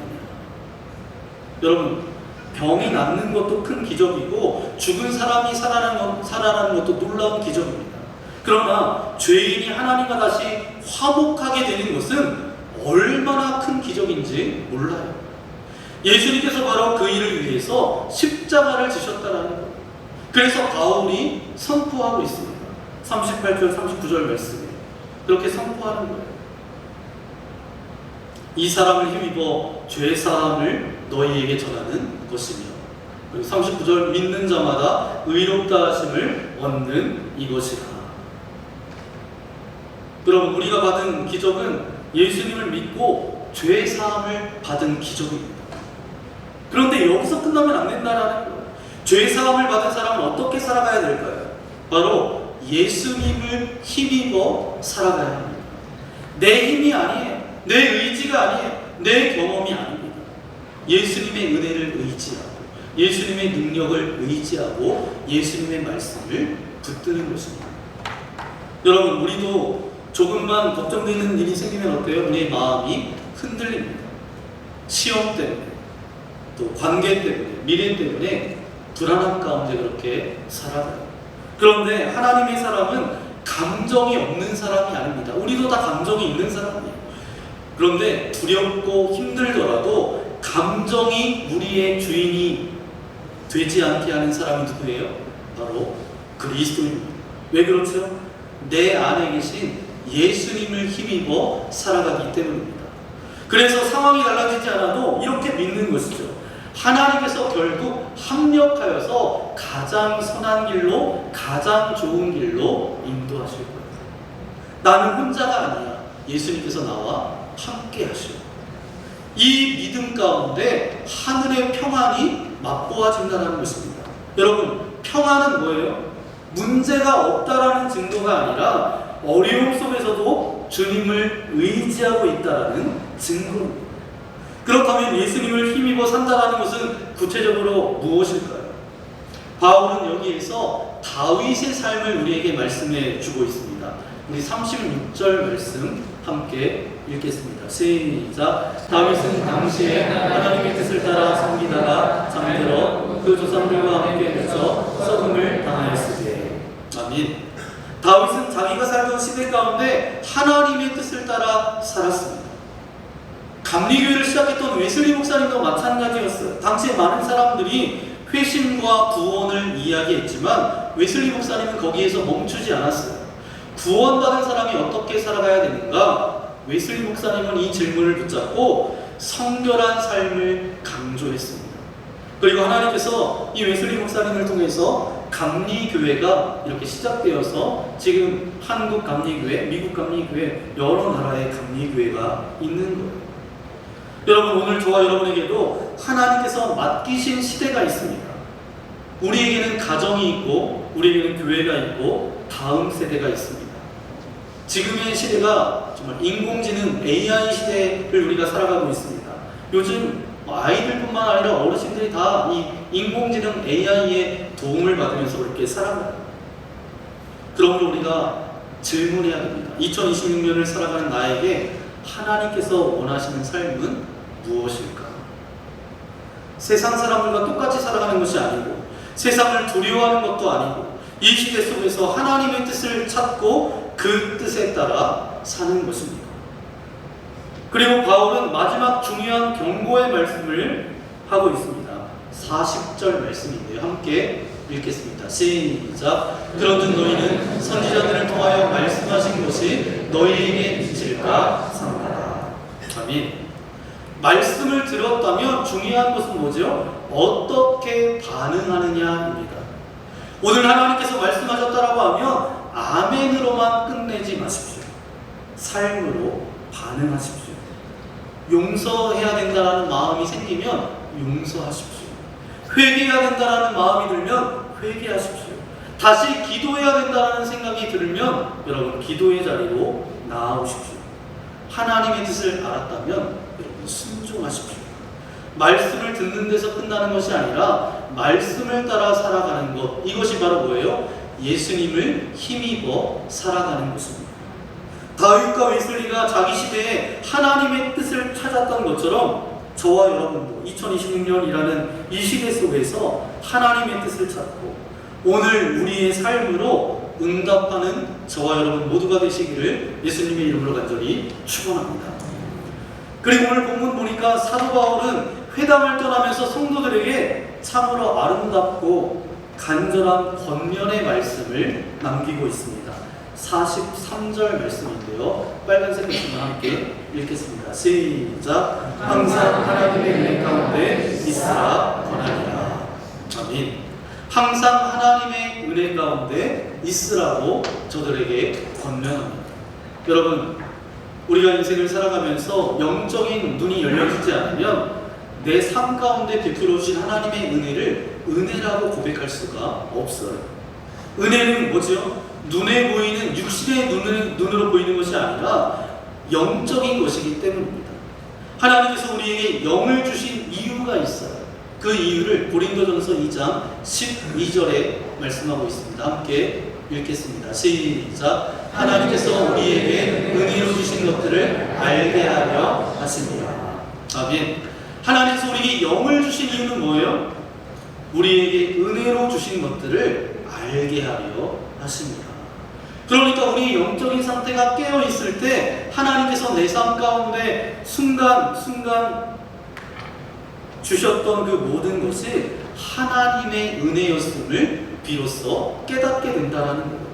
여러분, 병이 낫는 것도 큰 기적이고 죽은 사람이 살아나는 것도 놀라운 기적입니다. 그러나 죄인이 하나님과 다시 화목하게 되는 것은 얼마나 큰 기적인지 몰라요. 예수님께서 바로 그 일을 위해서 십자가를 지셨다는 거예요. 그래서 바울이 선포하고 있습니다. 38절, 39절 말씀에 그렇게 선포하는 거예요. 이 사람을 힘입어 죄사함을 너희에게 전하는 것이며, 그리고 39절 믿는 자마다 의롭다 하심을 얻는 이것이라. 여러분, 우리가 받은 기적은 예수님을 믿고 죄사함을 받은 기적입니다. 그런데 여기서 끝나면 안 된다라는 거예요. 죄사함을 받은 사람은 어떻게 살아가야 될까요? 바로 예수님을 힘입어 살아가야 합니다. 내 힘이 아니에요. 내 의지가 아니에요. 내 경험이 아닙니다. 예수님의 은혜를 의지하고 예수님의 능력을 의지하고 예수님의 말씀을 붙드는 것입니다. 여러분, 우리도 조금만 걱정되는 일이 생기면 어때요? 우리의 마음이 흔들립니다. 시험 때문에, 또 관계 때문에, 미래 때문에 불안한 가운데 그렇게 살아가요. 그런데 하나님의 사람은 감정이 없는 사람이 아닙니다. 우리도 다 감정이 있는 사람이에요. 그런데 두렵고 힘들더라도 감정이 우리의 주인이 되지 않게 하는 사람이 누구예요? 바로 그리스도입니다. 왜 그렇죠? 내 안에 계신 예수님을 힘입어 살아가기 때문입니다. 그래서 상황이 달라지지 않아도 이렇게 믿는 것이죠. 하나님께서 결국 합력하여서 가장 선한 길로, 가장 좋은 길로 인도하실 거예요. 나는 혼자가 아니야. 예수님께서 나와 함께 하시오. 이 믿음 가운데 하늘의 평안이 맛보아진다는 것입니다. 여러분, 평안은 뭐예요? 문제가 없다라는 증거가 아니라 어려움 속에서도 주님을 의지하고 있다라는 증거입니다. 그렇다면 예수님을 힘입어 산다는 것은 구체적으로 무엇일까요? 바울은 여기에서 다윗의 삶을 우리에게 말씀해 주고 있습니다. 우리 36절 말씀 함께 읽겠습니다. 시작. 다윗은 당시에 하나님의 뜻을 따라 섬기다가 잠들어 그 조상들과 함께 묻혀 썩음을 당하였으되. 아멘. 다윗은 자기가 살던 시대 가운데 하나님의 뜻을 따라 살았습니다. 감리교회를 시작했던 웨슬리 목사님도 마찬가지였어요. 당시에 많은 사람들이 회심과 구원을 이야기했지만 웨슬리 목사님은 거기에서 멈추지 않았어요. 구원받은 사람이 어떻게 살아가야 되는가? 웨슬리 목사님은 이 질문을 붙잡고 성결한 삶을 강조했습니다. 그리고 하나님께서 이 웨슬리 목사님을 통해서 감리교회가 이렇게 시작되어서 지금 한국 감리교회, 미국 감리교회, 여러 나라의 감리교회가 있는 거예요. 여러분, 오늘 저와 여러분에게도 하나님께서 맡기신 시대가 있습니다. 우리에게는 가정이 있고 우리에게는 교회가 있고 다음 세대가 있습니다. 지금의 시대가 정말 인공지능 AI 시대를 우리가 살아가고 있습니다. 요즘 아이들뿐만 아니라 어르신들이 다 이 인공지능 AI의 도움을 받으면서 그렇게 살아가요. 그러므로 우리가 질문해야 됩니다. 2026년을 살아가는 나에게 하나님께서 원하시는 삶은 무엇일까? 세상 사람들과 똑같이 살아가는 것이 아니고 세상을 두려워하는 것도 아니고 이 시대 속에서 하나님의 뜻을 찾고 그 뜻에 따라 사는 것입니다. 그리고 바울은 마지막 중요한 경고의 말씀을 하고 있습니다. 40절 말씀인데요. 함께 읽겠습니다. 시작. 그런즉 너희는 선지자들을 통하여 말씀하신 것이 너희에게 미칠까 삼가라. 아멘. 말씀을 들었다면 중요한 것은 뭐죠? 어떻게 반응하느냐입니다. 오늘 하나님께서 말씀하셨다라고 하면 아멘으로만 끝내지 마십시오. 삶으로 반응하십시오. 용서해야 된다는 마음이 생기면 용서하십시오. 회개해야 된다는 마음이 들면 회개하십시오. 다시 기도해야 된다는 생각이 들면 여러분 기도의 자리로 나아오십시오. 하나님의 뜻을 알았다면 여러분 순종하십시오. 말씀을 듣는 데서 끝나는 것이 아니라 말씀을 따라 살아가는 것, 이것이 바로 뭐예요? 예수님을 힘입어 살아가는 것입니다. 다윗과 웨슬리가 자기 시대에 하나님의 뜻을 찾았던 것처럼 저와 여러분도 2026년이라는 이 시대 속에서 하나님의 뜻을 찾고 오늘 우리의 삶으로 응답하는 저와 여러분 모두가 되시기를 예수님의 이름으로 간절히 축원합니다. 그리고 오늘 본문 보니까 사도 바울은 회당을 떠나면서 성도들에게 참으로 아름답고 간절한 권면의 말씀을 남기고 있습니다. 43절 말씀인데요. 빨간색 말씀과 함께 읽겠습니다. 시작. 항상 하나님의 은혜 가운데 있으라 권하니라. 아멘. 항상 하나님의 은혜 가운데 있으라고 저들에게 권면합니다. 여러분, 우리가 인생을 살아가면서 영적인 눈이 열려지지 않으면 내 삶 가운데 베풀어 주신 하나님의 은혜를 은혜라고 고백할 수가 없어요. 은혜는 뭐죠? 눈에 보이는 육신의 눈으로 보이는 것이 아니라 영적인 것이기 때문입니다. 하나님께서 우리에게 영을 주신 이유가 있어요. 그 이유를 고린도전서 2장 12절에 말씀하고 있습니다. 함께 읽겠습니다. 시작. 하나님께서 우리에게 은혜로 주신 것들을 알게 하려 하십니다. 아멘. 하나님께서 우리에게 영을 주신 이유는 뭐예요? 우리에게 은혜로 주신 것들을 알게 하려 하십니다. 그러니까 우리 영적인 상태가 깨어 있을 때 하나님께서 내 삶 가운데 순간순간 주셨던 그 모든 것이 하나님의 은혜였음을 비로소 깨닫게 된다는 거예요.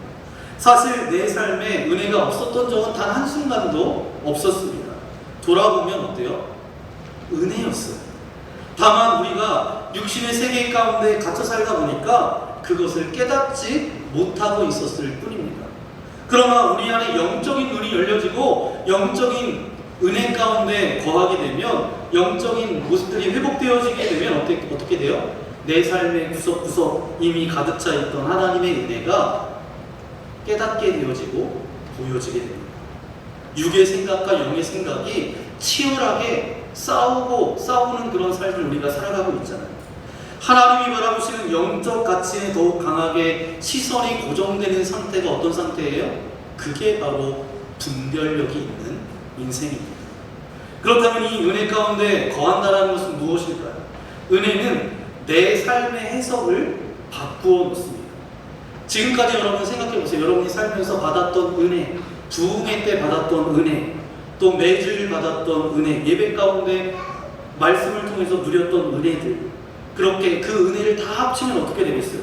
사실 내 삶에 은혜가 없었던 적은 단 한순간도 없었습니다. 돌아보면 어때요? 은혜였어요. 다만 우리가 육신의 세계 가운데 갇혀 살다 보니까 그것을 깨닫지 못하고 있었을 뿐입니다. 그러나 우리 안에 영적인 눈이 열려지고 영적인 은혜 가운데 거하게 되면 영적인 모습들이 회복되어지게 되면 어떻게 돼요? 내 삶의 구석구석 이미 가득 차 있던 하나님의 은혜가 깨닫게 되어지고 보여지게 됩니다. 육의 생각과 영의 생각이 치열하게 싸우는 그런 삶을 우리가 살아가고 있잖아요. 하나님이 바라보시는 영적 가치에 더욱 강하게 시선이 고정되는 상태가 어떤 상태예요? 그게 바로 분별력이 있는 인생입니다. 그렇다면 이 은혜 가운데 거한다는 것은 무엇일까요? 은혜는 내 삶의 해석을 바꾸어 놓습니다. 지금까지 여러분 생각해 보세요. 여러분이 살면서 받았던 은혜, 부흥회 때 받았던 은혜, 또 매주일 받았던 은혜, 예배 가운데 말씀을 통해서 누렸던 은혜들, 그렇게 그 은혜를 다 합치면 어떻게 되겠어요?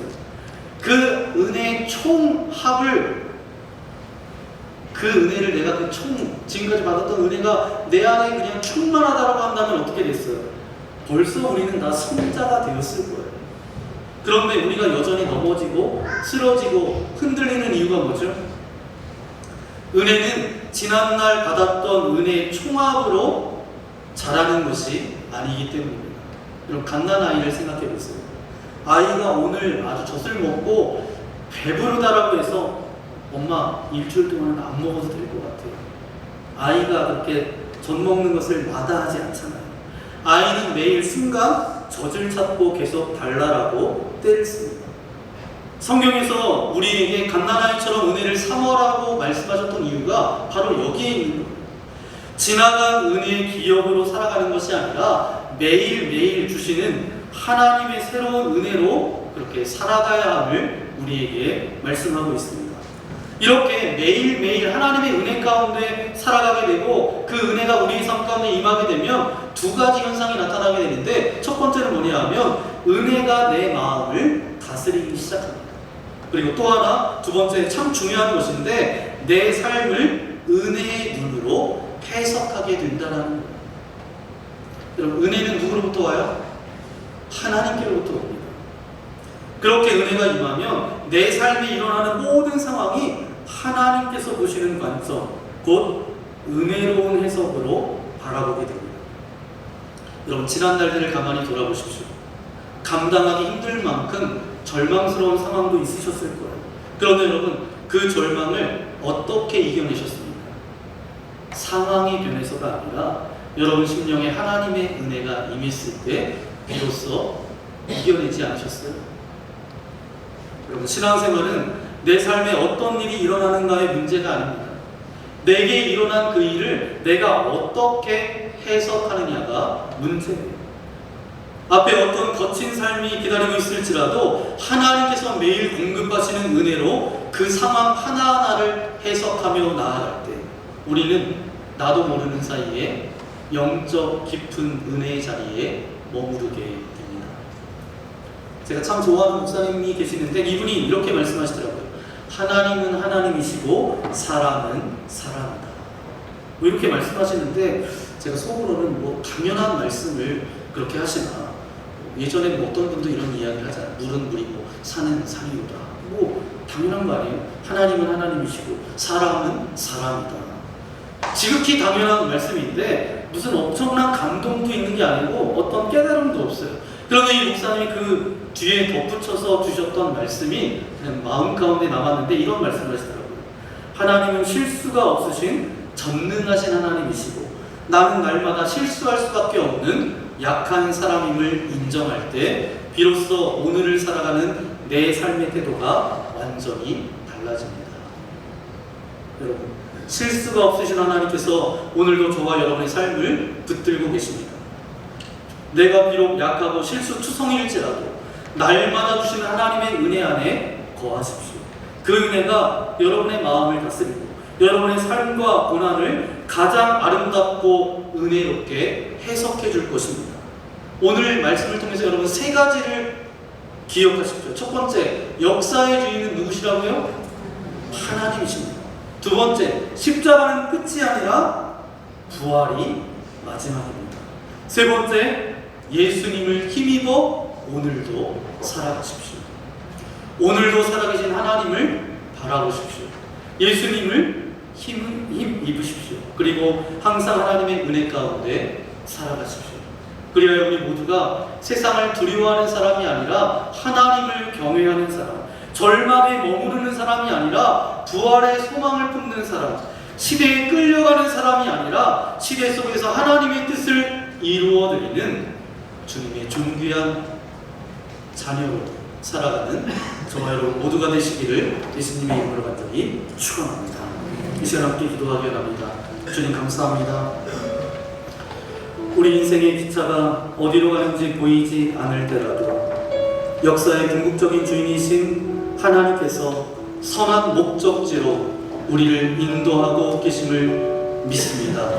그 은혜의 총합을, 그 은혜를 내가 지금까지 받았던 은혜가 내 안에 그냥 충만하다라고 한다면 어떻게 됐어요? 벌써 우리는 다 성자가 되었을 거예요. 그런데 우리가 여전히 넘어지고 쓰러지고 흔들리는 이유가 뭐죠? 은혜는 지난날 받았던 은혜의 총합으로 자라는 것이 아니기 때문입니다. 여러분, 갓난아이를 생각해 보세요. 아이가 오늘 아주 젖을 먹고 배부르다라고 해서 엄마 일주일 동안은 안 먹어도 될 것 같아요. 아이가 그렇게 젖 먹는 것을 마다하지 않잖아요. 아이는 매일 순간 젖을 찾고 계속 달라라고 때를 씁니다. 성경에서 우리에게 갓난아이처럼 은혜를 삼으라고 말씀하셨던 이유가 바로 여기에 있는 겁니다. 지나간 은혜의 기억으로 살아가는 것이 아니라 매일매일 주시는 하나님의 새로운 은혜로 그렇게 살아가야 함을 우리에게 말씀하고 있습니다. 이렇게 매일매일 하나님의 은혜 가운데 살아가게 되고 그 은혜가 우리의 삶 가운데 임하게 되면 두 가지 현상이 나타나게 되는데, 첫 번째는 뭐냐 하면 은혜가 내 마음을 다스리기 시작합니다. 그리고 또 하나, 두 번째 참 중요한 것인데 내 삶을 은혜의 눈으로 해석하게 된다는 거예요. 여러분, 은혜는 누구로부터 와요? 하나님께로부터 옵니다. 그렇게 은혜가 임하면 내 삶에 일어나는 모든 상황이 하나님께서 보시는 관점, 곧 은혜로운 해석으로 바라보게 됩니다. 여러분, 지난 날들을 가만히 돌아보십시오. 감당하기 힘들 만큼 절망스러운 상황도 있으셨을 거예요. 그런데 여러분, 그 절망을 어떻게 이겨내셨습니까? 상황이 변해서가 아니라 여러분 심령에 하나님의 은혜가 임했을 때 비로소 이겨내지 않으셨어요? 여러분, 신앙생활은 내 삶에 어떤 일이 일어나는가의 문제가 아닙니다. 내게 일어난 그 일을 내가 어떻게 해석하느냐가 문제예요. 앞에 어떤 거친 삶이 기다리고 있을지라도 하나님께서 매일 공급하시는 은혜로 그 상황 하나하나를 해석하며 나아갈 때 우리는 나도 모르는 사이에 영적 깊은 은혜의 자리에 머무르게 됩니다. 제가 참 좋아하는 목사님이 계시는데 이분이 이렇게 말씀하시더라고요. 하나님은 하나님이시고 사람은 사람이다. 뭐 이렇게 말씀하시는데 제가 속으로는 뭐 당연한 말씀을 그렇게 하시나, 예전에 뭐 어떤 분도 이런 이야기를 하잖아요. 물은 물이고 산은 산이로다. 뭐 당연한 거 아니에요? 하나님은 하나님이시고 사람은 사람이다. 지극히 당연한 말씀인데 무슨 엄청난 감동도 있는 게 아니고 어떤 깨달음도 없어요. 그런데 이 목사님이 그 뒤에 덧붙여서 주셨던 말씀이 그냥 마음 가운데 남았는데 이런 말씀을 하시더라고요. 하나님은 실수가 없으신 전능하신 하나님이시고 나는 날마다 실수할 수밖에 없는 약한 사람임을 인정할 때 비로소 오늘을 살아가는 내 삶의 태도가 완전히 달라집니다. 여러분, 실수가 없으신 하나님께서 오늘도 저와 여러분의 삶을 붙들고 계십니다. 내가 비록 약하고 실수투성일지라도 날마다 주시는 하나님의 은혜 안에 거하십시오. 그 은혜가 여러분의 마음을 다스리고 여러분의 삶과 고난을 가장 아름답고 은혜롭게 해석해 줄 것입니다. 오늘 말씀을 통해서 여러분 세 가지를 기억하십시오. 첫 번째, 역사의 주인은 누구시라고요? 하나님이십니다. 두 번째, 십자가는 끝이 아니라 부활이 마지막입니다. 세 번째, 예수님을 힘입어 오늘도 살아가십시오. 오늘도 살아계신 하나님을 바라보십시오. 예수님을 힘 입으십시오. 그리고 항상 하나님의 은혜 가운데 살아가십시오. 그리하여 우리 모두가 세상을 두려워하는 사람이 아니라 하나님을 경외하는 사람, 절망에 머무르는 사람이 아니라 부활의 소망을 품는 사람, 시대에 끌려가는 사람이 아니라 시대 속에서 하나님의 뜻을 이루어드리는 주님의 존귀한 자녀로 살아가는 저와 여러분 모두가 되시기를 예수님의 이름으로 간절히 축원합니다. 이 시간 함께 기도하기 원합니다. 주님 감사합니다. 우리 인생의 기차가 어디로 가는지 보이지 않을 때라도 역사의 궁극적인 주인이신 하나님께서 선한 목적지로 우리를 인도하고 계심을 믿습니다.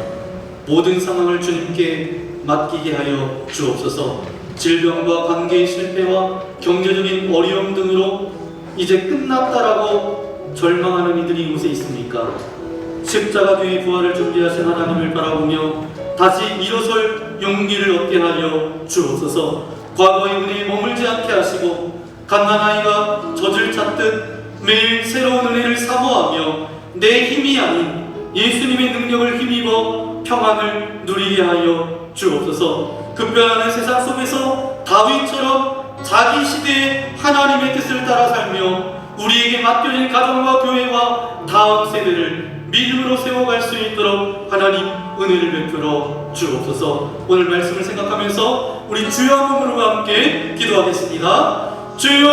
모든 상황을 주님께 맡기게 하여 주옵소서. 질병과 관계의 실패와 경제적인 어려움 등으로 이제 끝났다라고 절망하는 이들이 이곳에 있습니까? 십자가 뒤의 부활을 준비하신 하나님을 바라보며 다시 일어설 용기를 얻게 하여 주옵소서. 과거의 은혜에 머물지 않게 하시고 갓난아이가 젖을 찾듯 매일 새로운 은혜를 사모하며 내 힘이 아닌 예수님의 능력을 힘입어 평안을 누리게 하여 주옵소서. 급변하는 세상 속에서 다윗처럼 자기 시대의 하나님의 뜻을 따라 살며 우리에게 맡겨진 가정과 교회와 다음 세대를 믿음으로 세워갈 수 있도록 하나님 은혜를 베풀어 주옵소서. 오늘 말씀을 생각하면서 우리 주여 한 몸으로 함께 기도하겠습니다. 주여!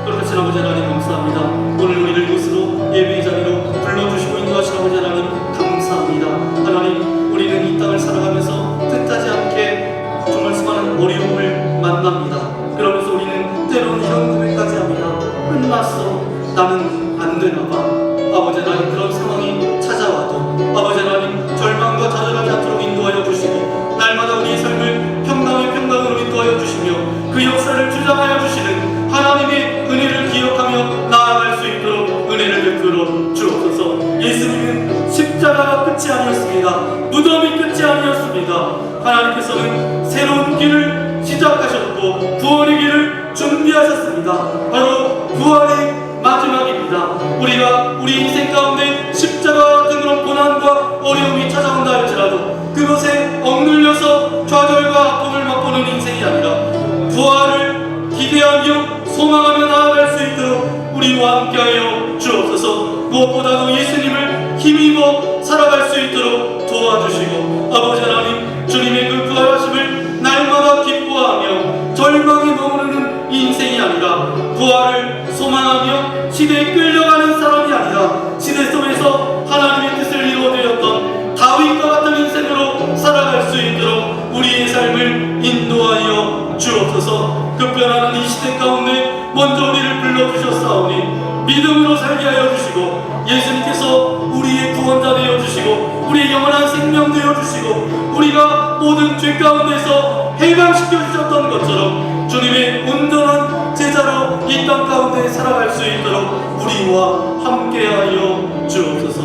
그렇게 아버지 하나님 감사합니다. 오늘 우리를 이곳으로 예배의 자리로 불러주시고 인도하신 아버지 하나님 감사합니다. 하나님, 우리는 이 땅을 살아가면서 뜻하지 않게 정말 수많은 어려움을 만납니다. 그러면서 우리는 때로는 이런 고백까지 합니다. 끝났어. 나는 안 되나 봐. 아버지 하나님, 그런 상황이 찾아와도 아버지 하나님 절망과 좌절하지 않도록 인도하여 주시고 날마다 우리의 삶을 평강으로 인도하여 주시며 그 역사를 주장하여 주시는 하나님의 은혜를 기억하며 나아갈 수 있도록 은혜를 베풀어 주옵소서. 예수님은 십자가가 끝이 아니었습니다. 무덤이 끝이 아니었습니다. 하나님께서는 새로운 길을 시작하셨고 구원의 길을 준비하셨습니다. 바로 부활의 마지막입니다. 우리가 우리 인생 가운데 십자가와 같은 그런 고난과 어려움이 찾아온다 할지라도 그것에 억눌려서 좌절과 아픔을 맛보는 인생이 아니라 부활을 기대하며 소망하며 나아갈 수 있도록 우리와 함께하여 주옵소서. 무엇보다도 예수님을 힘입어 살아갈 수 있도록 도와주시고 아버지 하나님, 주님의 그 부활하심을 날마다 기뻐하며 절망에 머무르는 인생이 아니라 부활을 소망하며 시대에 끌려가는 사람이 아니라 시대 속에서 하나님의 뜻을 이루어드렸던 다윗과 같은 인생으로 살아갈 수 있도록 우리의 삶을 인도하여 주옵소서. 급변하는 이 시대 가운데 먼저 우리를 불러주셨사오니 믿음으로 살게 하여 주시고 예수님께서 우리의 구원자 되어 주시고 우리의 영원한 생명 되어 주시고 우리가 모든 죄 가운데서 해방시켜 주셨던 것처럼 주님의 온전한 제자로 이 땅 가운데 살아갈 수 있도록 우리와 함께하여 주옵소서.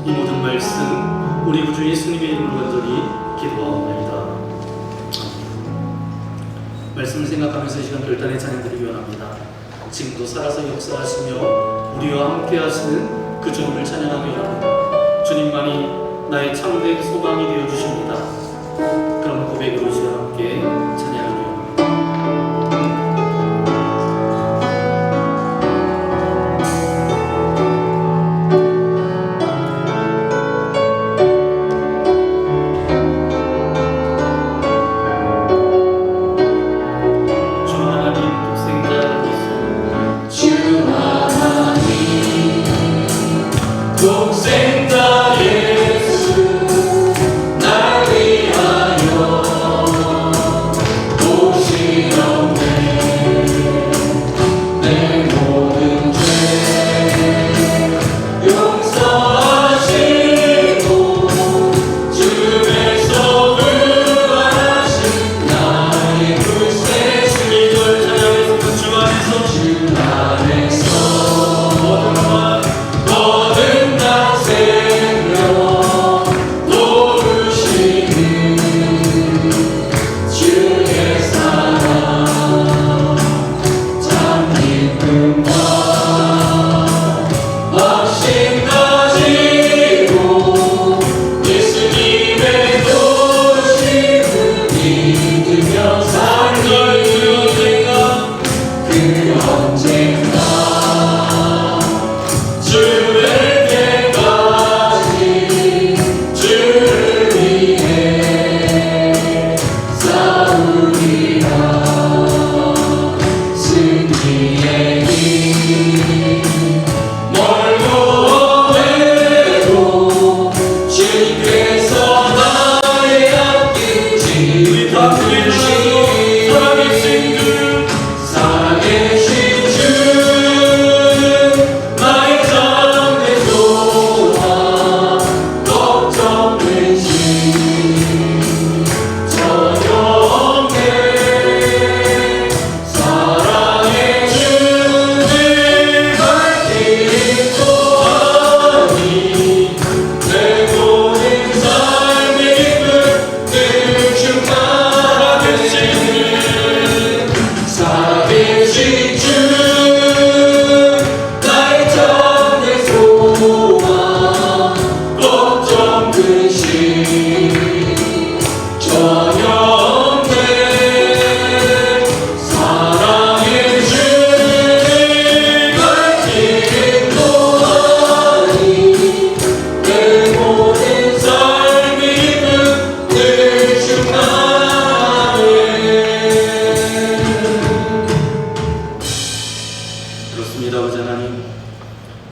이 모든 말씀 우리 구주 예수님의 이름으로 간절히 기도하옵나이다. 말씀을 생각하면서 이 시간 별단의 찬양드리기 원합니다. 지금도 살아서 역사하시며 우리와 함께 하시는 그 주님을 찬양하기 원합니다. 주님만이 나의 참된 소망이 되어 주십니다. 그런 고백으로 이 시간 함께 찬양하기 원합니다. 독생자 예수 날 위하여 좋습니다. 아버지 하나님,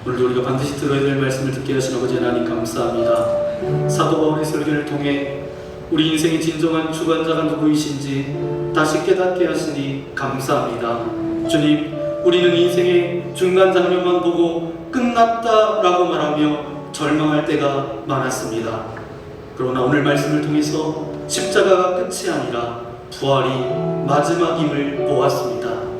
오늘도 우리가 반드시 들어야 될 말씀을 듣게 하신 아버지 하나님 감사합니다. 사도 바울의 설교를 통해 우리 인생의 진정한 주관자가 누구이신지 다시 깨닫게 하시니 감사합니다. 주님, 우리는 인생의 중간 장면만 보고 끝났다라고 말하며 절망할 때가 많았습니다. 그러나 오늘 말씀을 통해서 십자가가 끝이 아니라 부활이 마지막임을 보았습니다.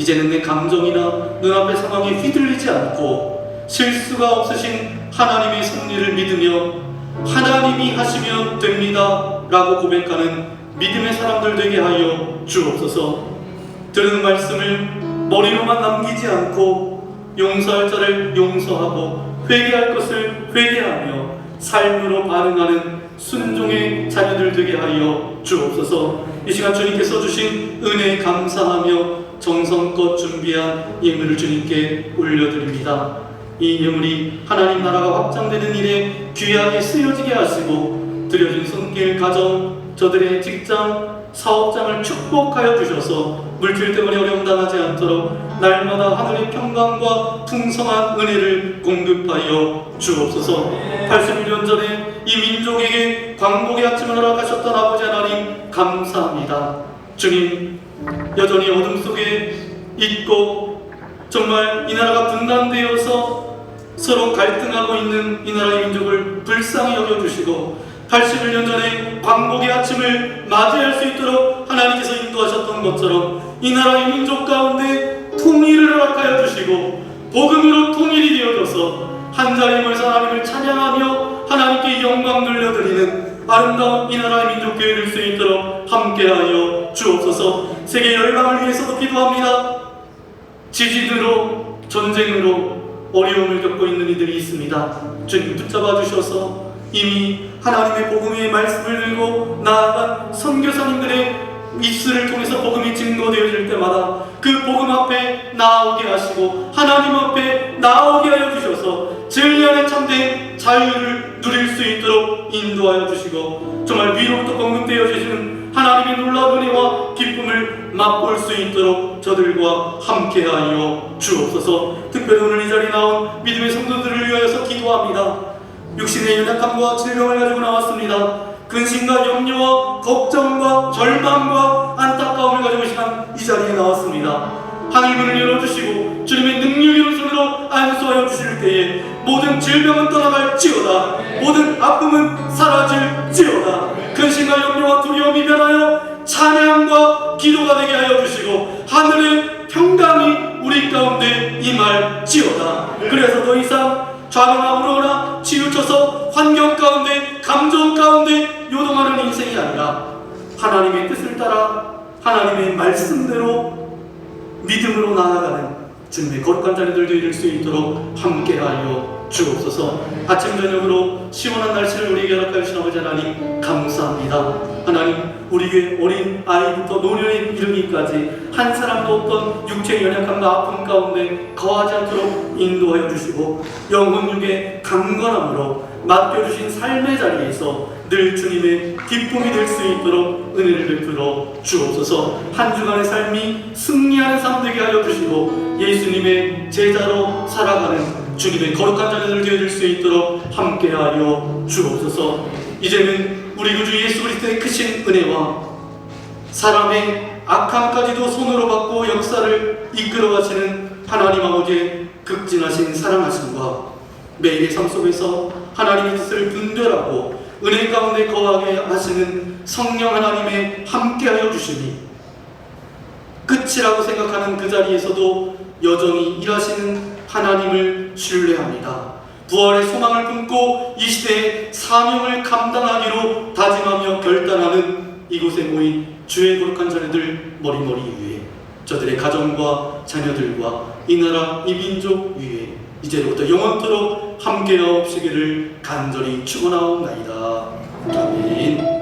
이제는 내 감정이나 눈앞의 상황에 휘둘리지 않고 실수가 없으신 하나님의 섭리를 믿으며 하나님이 하시면 됩니다 라고 고백하는 믿음의 사람들 되게 하여 주옵소서. 들은 말씀을 머리로만 남기지 않고 용서할 자를 용서하고 회개할 것을 회개하며 삶으로 반응하는 순종의 자녀들 되게 하여 주옵소서. 이 시간 주님께서 주신 은혜에 감사하며 정성껏 준비한 예물을 주님께 올려드립니다. 이 예물이 하나님 나라가 확장되는 일에 귀하게 쓰여지게 하시고 드려진 손길, 가정, 저들의 직장, 사업장을 축복하여 주셔서 물질 때문에 어려움 당하지 않도록 날마다 하늘의 평강과 풍성한 은혜를 공급하여 주옵소서. 81년 전에 이 민족에게 광복의 아침을 허락하셨던 아버지 하나님 감사합니다. 주님, 여전히 어둠 속에 있고 정말 이 나라가 분단되어서 서로 갈등하고 있는 이 나라의 민족을 불쌍히 여겨주시고 81년 전에 광복의 아침을 맞이할 수 있도록 하나님께서 인도하셨던 것처럼 이 나라의 민족 가운데 통일을 허락하여 주시고 복음으로 통일이 되어져서 한자리에 모여서 하나님을 찬양하며 하나님께 영광 돌려드리는 아름다운 이 나라의 민족교회 될 수 있도록 함께하여 주옵소서. 세계 열방을 위해서도 기도합니다. 지진으로 전쟁으로 어려움을 겪고 있는 이들이 있습니다. 주님 붙잡아 주셔서 이미 하나님의 복음의 말씀을 들고 나아간 선교사님들의 입술을 통해서 복음이 증거되어질 때마다 그 복음 앞에 나오게 하시고 하나님 앞에 나오게 하여 주셔서 진리 안에 참된 자유를 누릴 수 있도록 인도하여 주시고 정말 위로부터 공급되어 주시는 하나님의 놀라운 은혜와 기쁨을 맛볼 수 있도록 저들과 함께하여 주옵소서. 특별히 오늘 이 자리에 나온 믿음의 성도들을 위하여서 기도합니다. 육신의 연약함과 질병을 가지고 나왔습니다. 근심과 염려와 걱정과 절망과 안타까움을 가지고 시간 이 자리에 나왔습니다. 하늘문을 열어주시고 주님의 능력의 손으로 안수하여 주실 때에 모든 질병은 떠나갈지어다, 모든 아픔은 사라질지어다, 근심과 염려와 두려움이 변하여 찬양과 기도가 되게 하여 주시고 하늘의 평강이 우리 가운데 임할지어다. 그래서 더 이상 좌경하거나 치우쳐서 환경 가운데 감정 가운데 요동하는 인생이 아니라 하나님의 뜻을 따라 하나님의 말씀대로 믿음으로 나아가는 주님의 거룩한 자녀들 되실 수 있도록 함께하여 주옵소서. 아침 저녁으로 시원한 날씨를 우리에게 허락하여 주신 아버지 하나님 감사합니다. 하나님, 우리 교회 어린 아이부터 노년에 이르기까지 한 사람도 어떤 육체의 연약함과 아픔 가운데 거하지 않도록 인도하여 주시고 영혼육의 강건함으로 맡겨주신 삶의 자리에서 늘 주님의 기쁨이 될 수 있도록 은혜를 베풀어 주옵소서. 한 주간의 삶이 승리하는 삶 되게 하여 주시고 예수님의 제자로 살아가는 주님의 거룩한 자녀들 되어질 수 있도록 함께하여 주옵소서. 이제는 우리 구주 예수 그리스도의 크신 은혜와 사람의 악함까지도 손으로 받고 역사를 이끌어 가시는 하나님 아버지의 극진하신 사랑하심과 매일의 삶 속에서 하나님의 뜻을 분별하고 은혜 가운데 거하게 하시는 성령 하나님의 함께하여 주시니 끝이라고 생각하는 그 자리에서도 여전히 일하시는 하나님을 신뢰합니다. 부활의 소망을 품고 이 시대의 사명을 감당하기로 다짐하며 결단하는 이곳에 모인 주의 거룩한 자녀들 머리머리 위에 저들의 가정과 자녀들과 이 나라 이 민족 위에 이제부터 영원토록 함께하옵시기를 간절히 축원하옵나이다. 아멘.